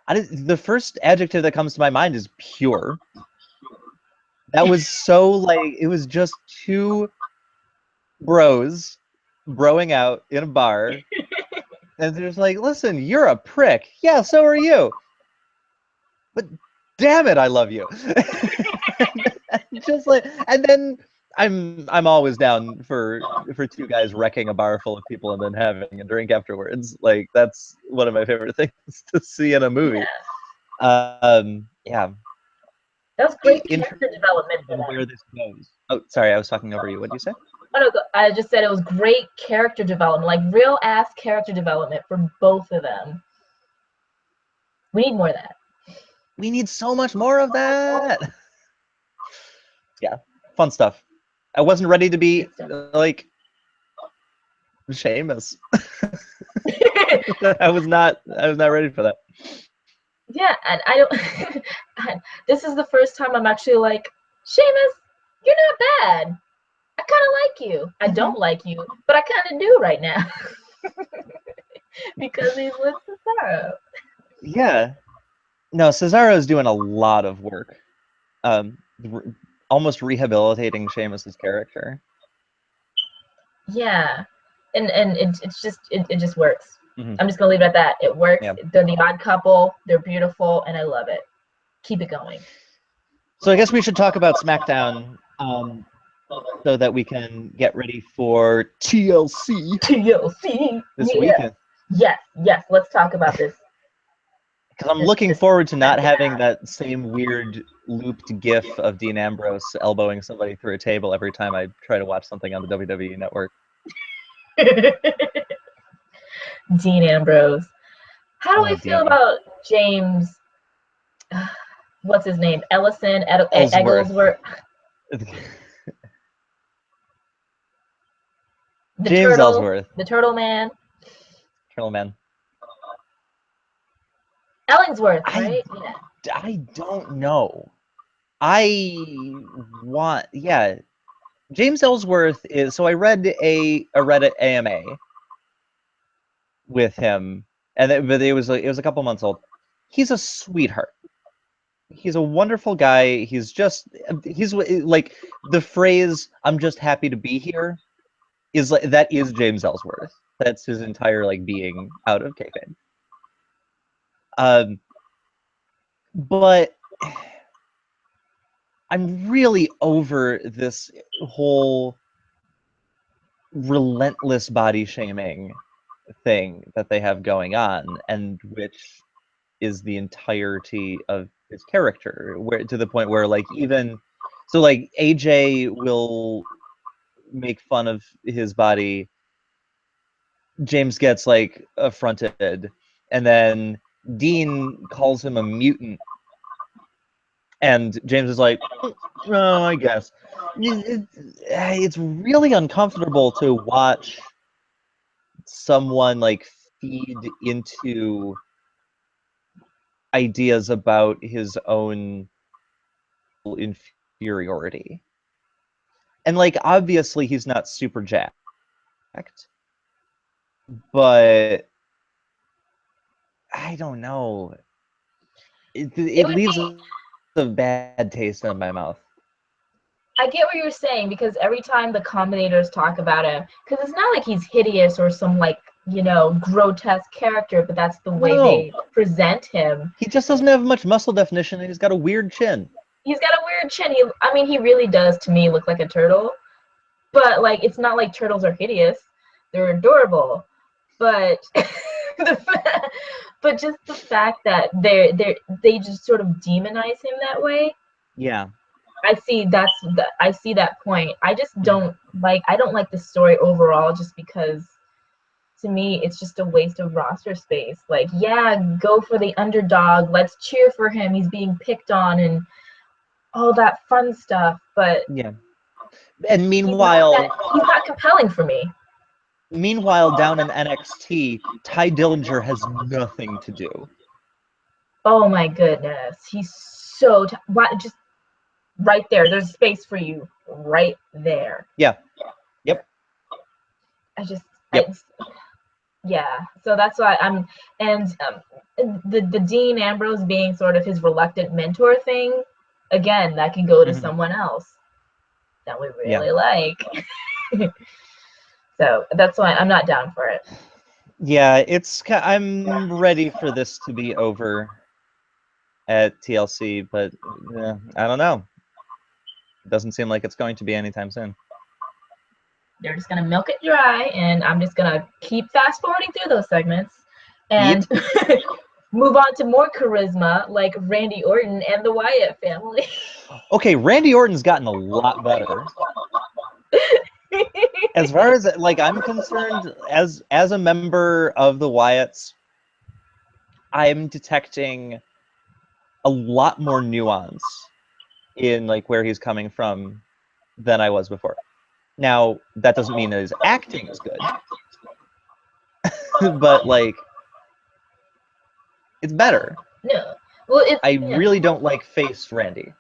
The first adjective that comes to my mind is pure. That was so like it was just two bros broing out in a bar, and they're just like, "Listen, you're a prick. Yeah, so are you. But damn it, I love you." Just like, and then I'm always down for two guys wrecking a bar full of people and then having a drink afterwards. Like that's one of my favorite things to see in a movie. Yeah. That was great character development for them. Where this goes. Oh, sorry, I was talking over you. What did you say? Oh, no, I just said it was great character development, like real ass character development for both of them. We need more of that. We need so much more of that. Yeah, fun stuff. I wasn't ready to be like Sheamus. I was not ready for that. Yeah, and I don't. This is the first time I'm actually like, Sheamus, you're not bad. I kind of like you. I don't like you, but I kind of do right now. Because he's with Cesaro. Yeah. No, Cesaro's doing a lot of work. Almost rehabilitating Sheamus's character. Yeah. And it just works. Mm-hmm. I'm just gonna leave it at that. It works. Yeah. They're the odd couple. They're beautiful, and I love it. Keep it going. So I guess we should talk about SmackDown, so that we can get ready for TLC. TLC this weekend. Yes. Let's talk about this. Because I'm looking forward to not having that same weird looped GIF of Dean Ambrose elbowing somebody through a table every time I try to watch something on the WWE Network. Dean Ambrose. How do we feel about James? What's his name? Egglesworth. James Ellsworth. The Turtle Man. Turtle Man. Ellingsworth, right? I don't know. James Ellsworth is. So I read a Reddit AMA with him, but it was a couple months old. He's a sweetheart. He's a wonderful guy. He's like the phrase "I'm just happy to be here" is like that is James Ellsworth. That's his entire like being out of kayfabe. But I'm really over this whole relentless body shaming thing that they have going on, and which is the entirety of his character, where to the point where like even so like AJ will make fun of his body, James gets like affronted, and then Dean calls him a mutant, and James is like, oh, I guess. It's really uncomfortable to watch someone like feed into ideas about his own inferiority. And like obviously he's not super jacked, but I don't know. It leaves a bad taste in my mouth. I get what you're saying, because every time the commentators talk about him, because it's not like he's hideous or some like, grotesque character, but that's the way they present him. He just doesn't have much muscle definition, and he's got a weird chin. He's got a weird chin. He really does, to me, look like a turtle. But like, it's not like turtles are hideous; they're adorable. But but just the fact that they just sort of demonize him that way. Yeah. I see that point. I just don't like the story overall, just because to me it's just a waste of roster space. Like, yeah, go for the underdog. Let's cheer for him. He's being picked on and all that fun stuff. But yeah. And meanwhile, he's not compelling for me. Meanwhile, down in NXT, Ty Dillinger has nothing to do. Oh my goodness, he's so just right there. There's space for you right there. Yeah. Yep. Yeah, so that's why and the Dean Ambrose being sort of his reluctant mentor thing, again, that can go to someone else that we really like. So that's why I'm not down for it. Yeah, I'm ready for this to be over at TLC, but I don't know. It doesn't seem like it's going to be anytime soon. They're just gonna milk it dry, and I'm just gonna keep fast forwarding through those segments and move on to more charisma, like Randy Orton and the Wyatt family. Okay, Randy Orton's gotten a lot better. As far as like I'm concerned, as a member of the Wyatts, I'm detecting a lot more nuance in like where he's coming from than I was before. Now, that doesn't mean that his acting is good, but like it's better. No, well, I really don't like face Randy.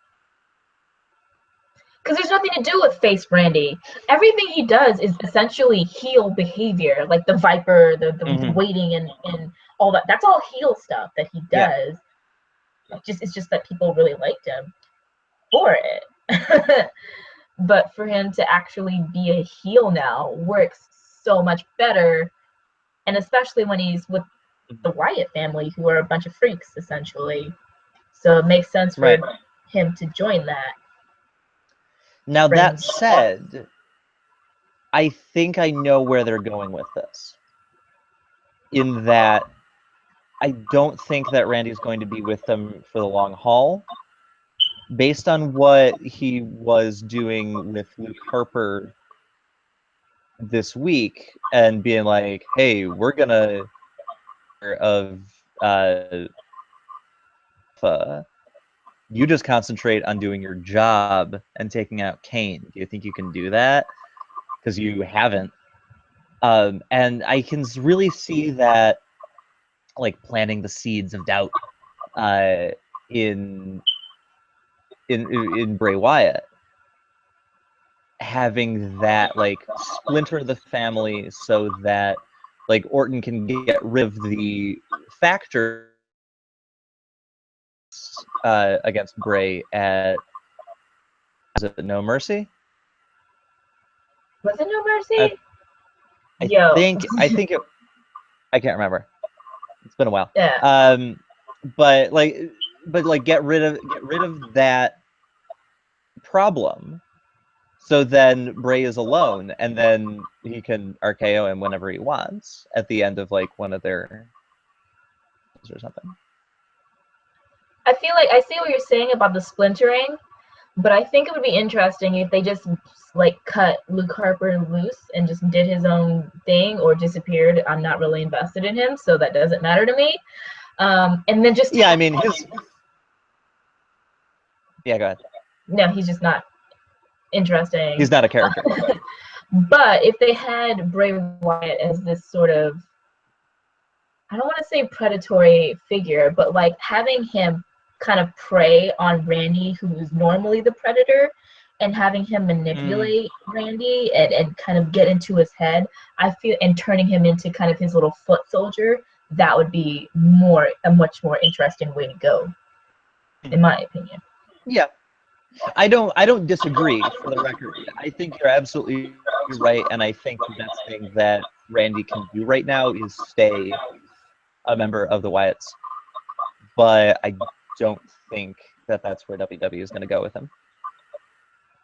Because there's nothing to do with face Randy. Everything he does is essentially heel behavior, like the Viper, the waiting and all that. That's all heel stuff that he does. It's just that people really liked him for it. But for him to actually be a heel now works so much better, and especially when he's with the Wyatt family, who are a bunch of freaks essentially. So it makes sense for him to join that. Now, that said, I think I know where they're going with this. In that, I don't think that Randy's going to be with them for the long haul. Based on what he was doing with Luke Harper this week and being like, hey, we're gonna you just concentrate on doing your job and taking out Kane. Do you think you can do that? Because you haven't. And I can really see that, like, planting the seeds of doubt in Bray Wyatt, having that like splinter the family so that like Orton can get rid of the factor against Bray at, is it No Mercy? Was it No Mercy? I think it. I can't remember. It's been a while. Yeah. But get rid of that problem. So then Bray is alone, and then he can RKO him whenever he wants at the end of like one of their or something. I feel like I see what you're saying about the splintering, but I think it would be interesting if they just like cut Luke Harper loose and just did his own thing or disappeared. I'm not really invested in him, so that doesn't matter to me. And then just I mean his. Yeah, go ahead. No, he's just not interesting. He's not a character. But if they had Bray Wyatt as this sort of, I don't want to say predatory figure, but like having him kind of prey on Randy, who is normally the predator, and having him manipulate Randy and kind of get into his head, I feel, and turning him into kind of his little foot soldier, that would be a much more interesting way to go, in my opinion. Yeah. I don't disagree, for the record. I think you're absolutely right, and I think the best thing that Randy can do right now is stay a member of the Wyatts. But I don't think that that's where WWE is going to go with him.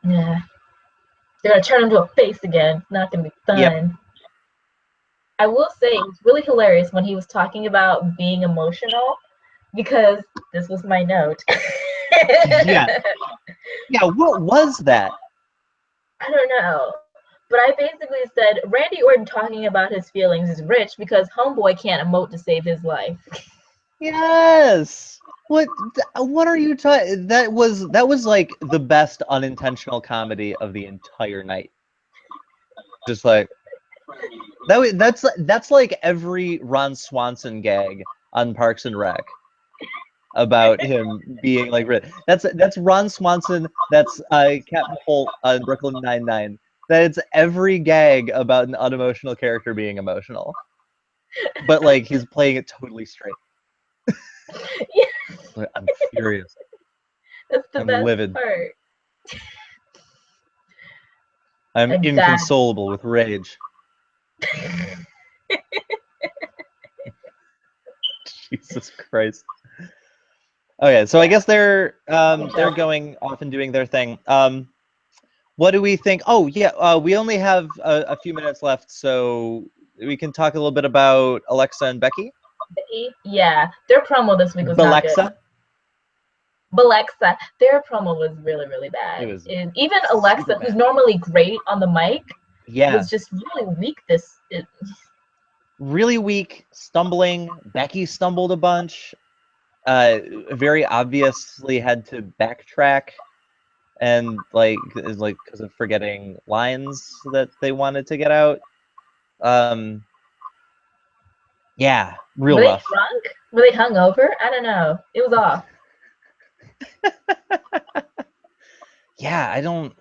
Yeah. They're going to turn him into a face again. It's not going to be fun. Yep. I will say it was really hilarious when he was talking about being emotional, because this was my note. Yeah, what was that? I don't know. But I basically said, Randy Orton talking about his feelings is rich because homeboy can't emote to save his life. Yes. What are you talking? That was like the best unintentional comedy of the entire night. Just like that's like every Ron Swanson gag on Parks and Rec about him being like, that's Ron Swanson, that's Captain Holt on Brooklyn Nine-Nine, that it's every gag about an unemotional character being emotional, but like he's playing it totally straight. Yeah, I'm furious. that's the I'm best livid. part. I'm Like that. inconsolable with rage. Jesus Christ. Okay, so I guess they're going off and doing their thing. What do we think? Oh yeah, we only have a few minutes left, so we can talk a little bit about Alexa and Becky. Yeah, their promo this week was not good. Alexa, their promo was really, really bad. It was even Alexa, who's normally great on the mic, was just really weak. Really weak, stumbling. Becky stumbled a bunch. Very obviously had to backtrack, and like because of forgetting lines that they wanted to get out. Yeah, real rough. Were they drunk? Were they hungover? I don't know. It was off. Yeah, I don't.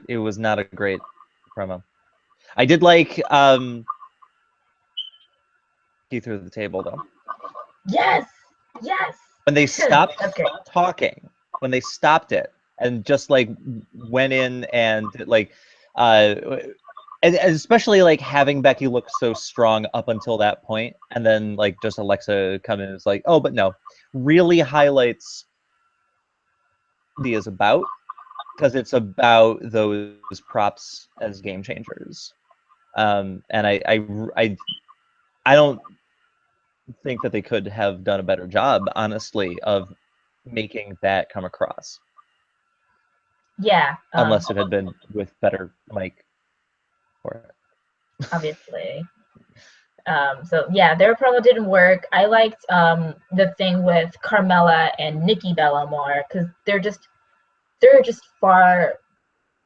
It was not a great promo. I did like he threw the table though. Yes. When they stopped talking, when they stopped it and just like went in and like and especially like having Becky look so strong up until that point, and then like just Alexa come in and is like, oh, but no, really highlights the is about, because it's about those props as game changers. And I don't think that they could have done a better job, honestly, of making that come across. Yeah. Unless it had been with better mic for it. Obviously. So yeah, their promo didn't work. I liked the thing with Carmella and Nikki Bella more, because they're just far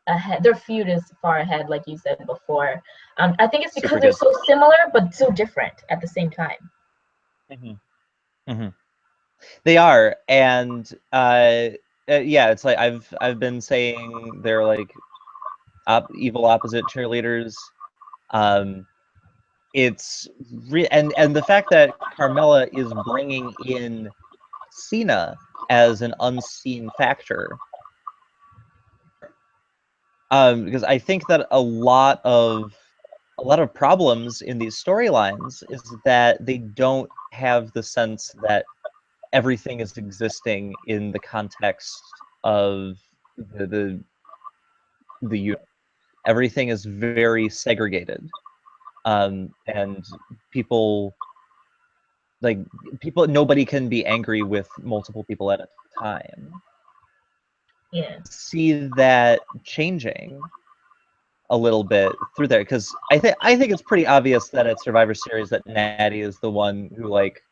ahead. Their feud is far ahead, like you said before. I think it's because they're so similar but so different at the same time. They are, and yeah, it's like I've been saying they're like evil opposite cheerleaders. It's and the fact that Carmella is bringing in Cena as an unseen factor, because I think that a lot of problems in these storylines is that they don't have the sense that everything is existing in the context of the unit. Everything is very segregated, and nobody can be angry with multiple people at a time. Yeah. See that changing a little bit through there, because I think it's pretty obvious that at Survivor Series that Natty is the one who like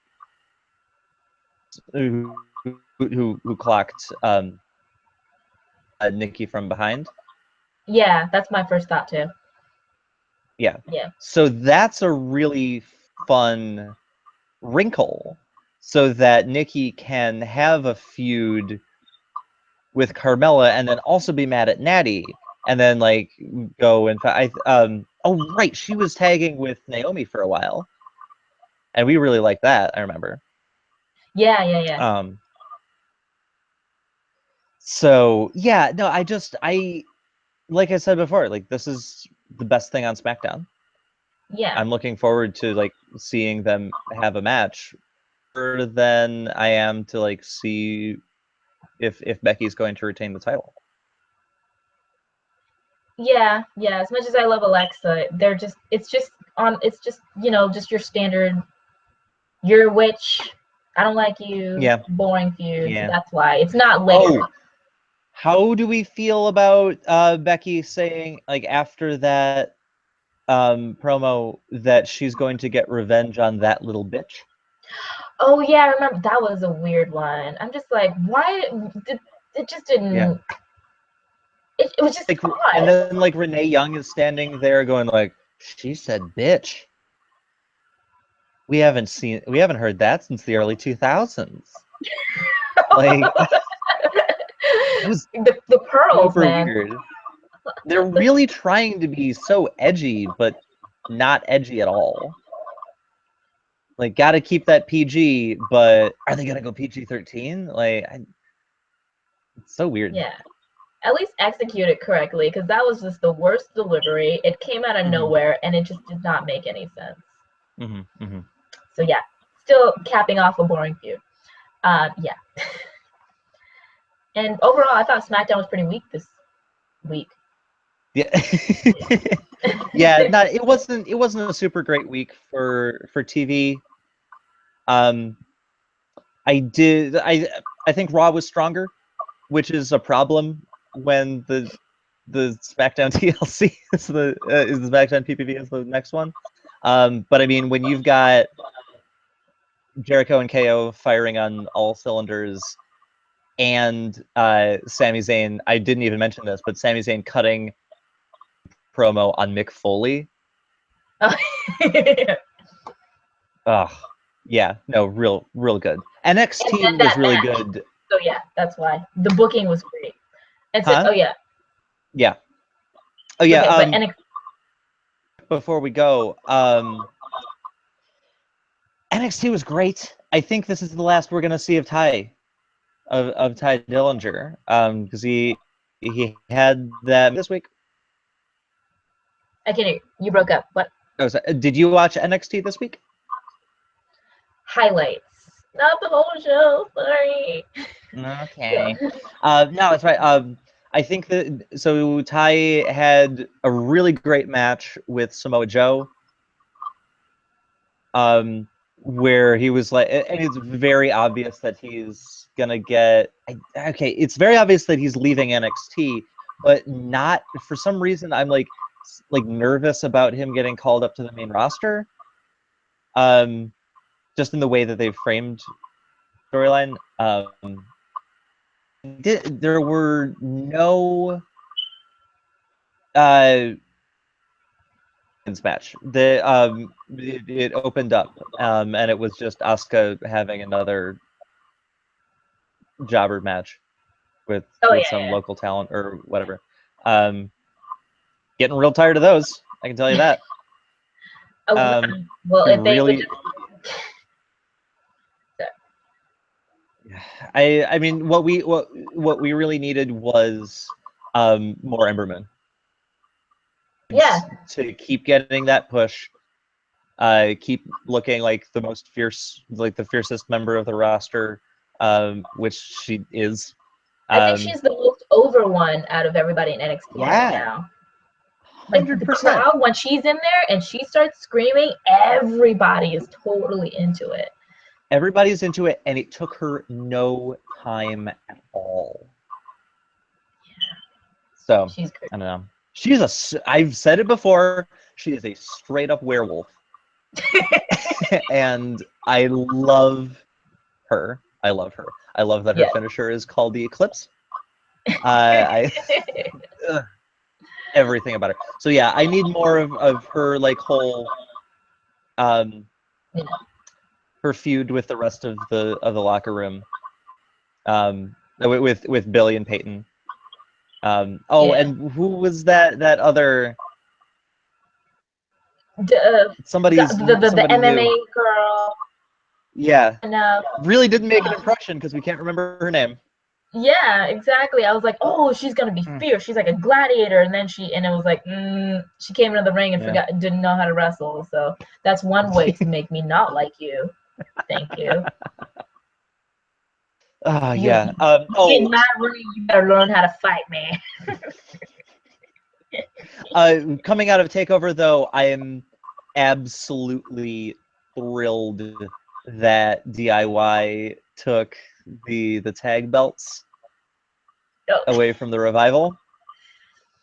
who clocked Nikki from behind. Yeah, that's my first thought too. Yeah. Yeah. So that's a really fun wrinkle, so that Nikki can have a feud with Carmella and then also be mad at Natty, and then like go and oh right, she was tagging with Naomi for a while, and we really liked that. I remember. Yeah. So yeah, no, I like I said before, like this is the best thing on SmackDown. Yeah. I'm looking forward to like seeing them have a match more than I am to like see if Becky's going to retain the title. Yeah. As much as I love Alexa, it's just just your standard, you're a witch, I don't like you, boring feud. So that's why it's not layered. How do we feel about Becky saying, like, after that promo, that she's going to get revenge on that little bitch? Oh yeah, I remember that was a weird one. I'm just like, why it just didn't. Yeah. It was just like, odd. And then like Renee Young is standing there going like, she said bitch. We haven't heard that since the early 2000s. Like, it was the pearls, man. Weird. They're really trying to be so edgy, but not edgy at all. Like, gotta keep that PG, but are they gonna go PG-13? Like, it's so weird. Yeah. At least execute it correctly, because that was just the worst delivery. It came out of nowhere, and it just did not make any sense. So yeah, still capping off a boring feud. Yeah. And overall, I thought SmackDown was pretty weak this week. Yeah. Yeah, it wasn't a super great week for TV. I think Raw was stronger, which is a problem when the SmackDown TLC is the SmackDown PPV is the next one. But I mean, when you've got Jericho and KO firing on all cylinders, and Sami Zayn, I didn't even mention this, but Sami Zayn cutting promo on Mick Foley. Oh, yeah, no, real good. NXT was really good. So yeah, that's why the booking was great. And so, oh yeah, yeah, oh yeah. Okay, but before we go, NXT was great. I think this is the last we're gonna see of Ty Dillinger, because he had that this week. I can hear you. You broke up. What? Oh, so, did you watch NXT this week? Highlights, not the whole show. Sorry. Okay. No, it's right. I think that so Ty had a really great match with Samoa Joe. Where he was like, and it's very obvious that he's gonna get. Okay, it's very obvious that he's leaving NXT, but not for some reason. I'm like nervous about him getting called up to the main roster. Just in the way that they've framed storyline. There were no match. It opened up, and it was just Asuka having another jobber match with some local talent or whatever. Getting real tired of those. I can tell you that. Well, if they really... I mean, what we really needed was more Emberman. Yeah. To keep getting that push, keep looking like the most fierce, like the fiercest member of the roster, which she is. I think she's the most over one out of everybody in NXT right now. Like 100%. The crowd, when she's in there and she starts screaming, everybody is totally into it. Everybody's into it, and it took her no time at all. Yeah. So she's great. I don't know. I've said it before, she is a straight up werewolf. And I love her. I love that her finisher is called the Eclipse. Everything about her. So yeah, I need more of her like whole her feud with the rest of the locker room. With Billy and Peyton. And who was that other somebody the MMA new. girl. Yeah. And, really didn't make an impression because we can't remember her name. Yeah, exactly. I was like, oh, she's gonna be fierce. She's like a gladiator, and then it was like, she came into the ring and didn't know how to wrestle. So that's one way to make me not like you. Thank you. Yeah. In my ring, you better learn how to fight, man. Coming out of TakeOver, though, I am absolutely thrilled that DIY took the tag belts away from the Revival.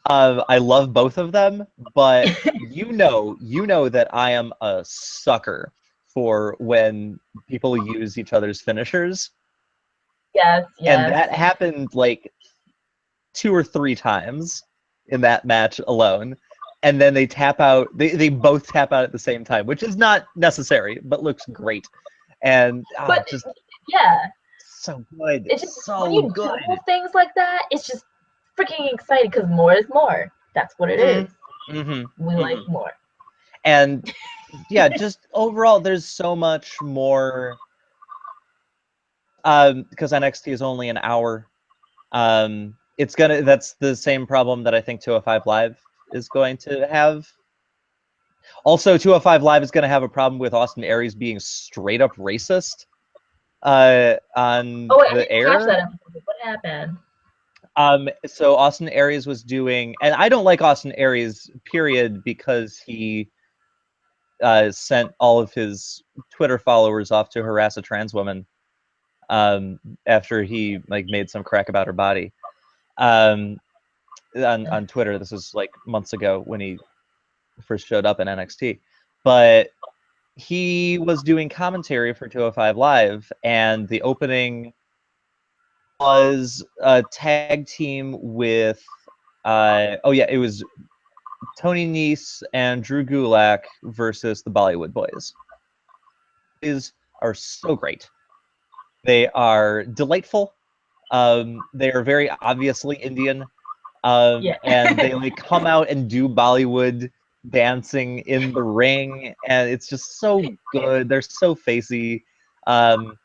I love both of them, but you know that I am a sucker for when people use each other's finishers. Yes. And that happened like 2 or 3 times in that match alone. And then they tap out. They both tap out at the same time, which is not necessary, but looks great. And just so good. It's just so when you good. do things like that, it's just freaking exciting because more is more. That's what it is. Mm-hmm. We like more. And yeah, just overall, there's so much more. Because NXT is only an hour. That's the same problem that I think 205 Live is going to have. Also, 205 Live is going to have a problem with Austin Aries being straight up racist on I the didn't air. catch that episode. What happened? So Austin Aries was doing, and I don't like Austin Aries, period, because he sent all of his Twitter followers off to harass a trans woman after he made some crack about her body on Twitter. This was like months ago when he first showed up in NXT, but he was doing commentary for 205 Live, and the opening was a tag team with it was Tony Nese and Drew Gulak versus the Bollywood Boys. These are so great. They are delightful. They are very obviously Indian. And they come out and do Bollywood dancing in the ring, and it's just so good. They're so facey. And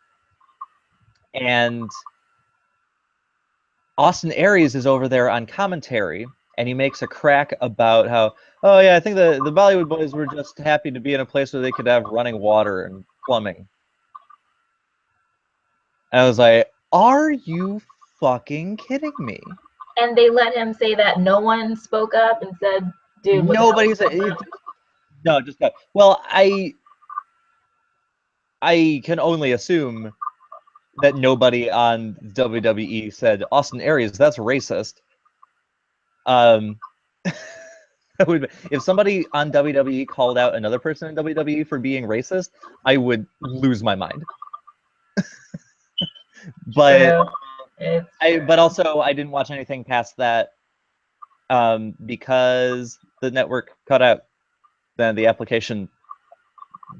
Austin Aries is over there on commentary, and he makes a crack about how, oh yeah, I think the Bollywood Boys were just happy to be in a place where they could have running water and plumbing. And I was like, are you fucking kidding me? And they let him say that. No one spoke up and said, dude, nobody said. No, just go. Well, I can only assume that nobody on WWE said, Austin Aries, that's racist. If somebody on WWE called out another person in WWE for being racist, I would lose my mind. But but also I didn't watch anything past that because the network cut out. Then the application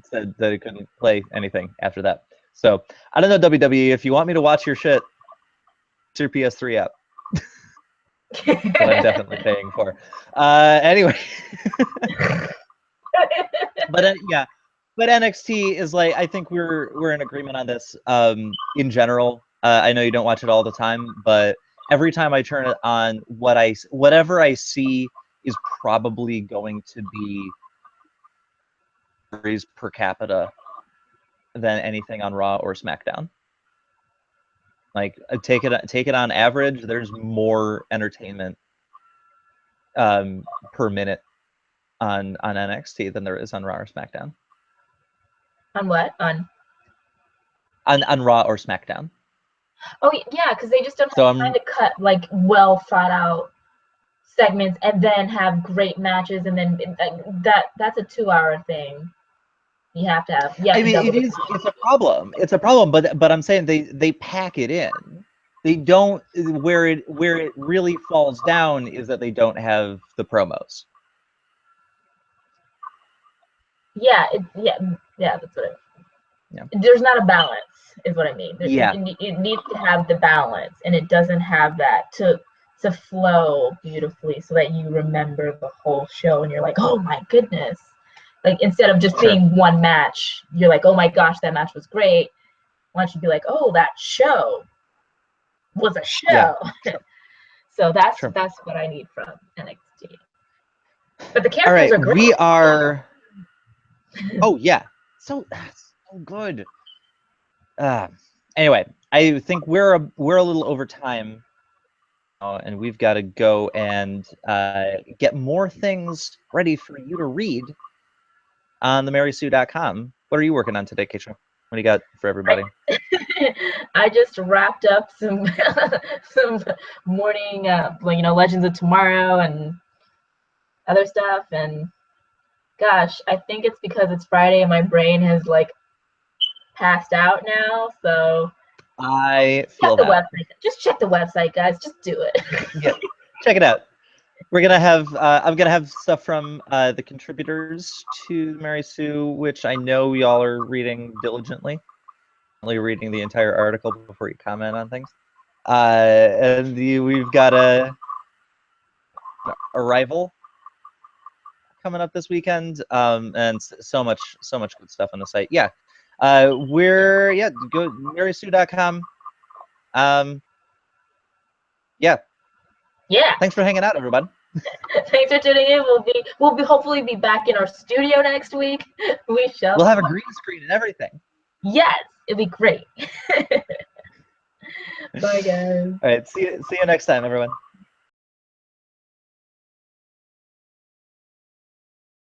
said that it couldn't play anything after that. So I don't know, WWE, if you want me to watch your shit, it's your PS3 app. That I'm definitely paying for. Anyway. But yeah. But NXT is I think we're in agreement on this in general. I know you don't watch it all the time, but every time I turn it on, whatever I see is probably going to be per capita than anything on Raw or SmackDown. Take it on average, there's more entertainment per minute on NXT than there is on Raw or SmackDown. On what? On Raw or SmackDown. Oh yeah, because they just don't have time to cut well thought out segments and then have great matches, and then that's a 2-hour thing. You have to have. Yeah, I mean, it's a problem. It's a problem, but I'm saying they pack it in. They don't. Where it really falls down is that they don't have the promos. Yeah, that's what there's not a balance, is what I mean. It needs to have the balance, and it doesn't have that to flow beautifully so that you remember the whole show and you're like, oh my goodness. Instead of just being one match, you're like, oh my gosh, that match was great. Why don't you be like, oh, that show was a show. Yeah, so that's what I need from NXT. But the characters are great. We are. Oh yeah, so good. Anyway, I think we're a little over time, and we've got to go and get more things ready for you to read on themarysue.com. What are you working on today, Keisha? What do you got for everybody? I just wrapped up some morning, Legends of Tomorrow and other stuff, and gosh, I think it's because it's Friday and my brain has passed out now. So I feel the website. Just check the website, guys. Just do it. Yeah, check it out. We're gonna have I'm gonna have stuff from the contributors to Mary Sue, which I know y'all are reading diligently. Only reading the entire article before you comment on things. And we've got Arrival coming up this weekend, and so much good stuff on the site. Yeah, we're go marysue.com. Yeah. Thanks for hanging out, everybody. Thanks for tuning in. We'll hopefully be back in our studio next week. We'll have a green screen and everything. Yes, it'll be great. Bye, guys. All right, see you next time, everyone.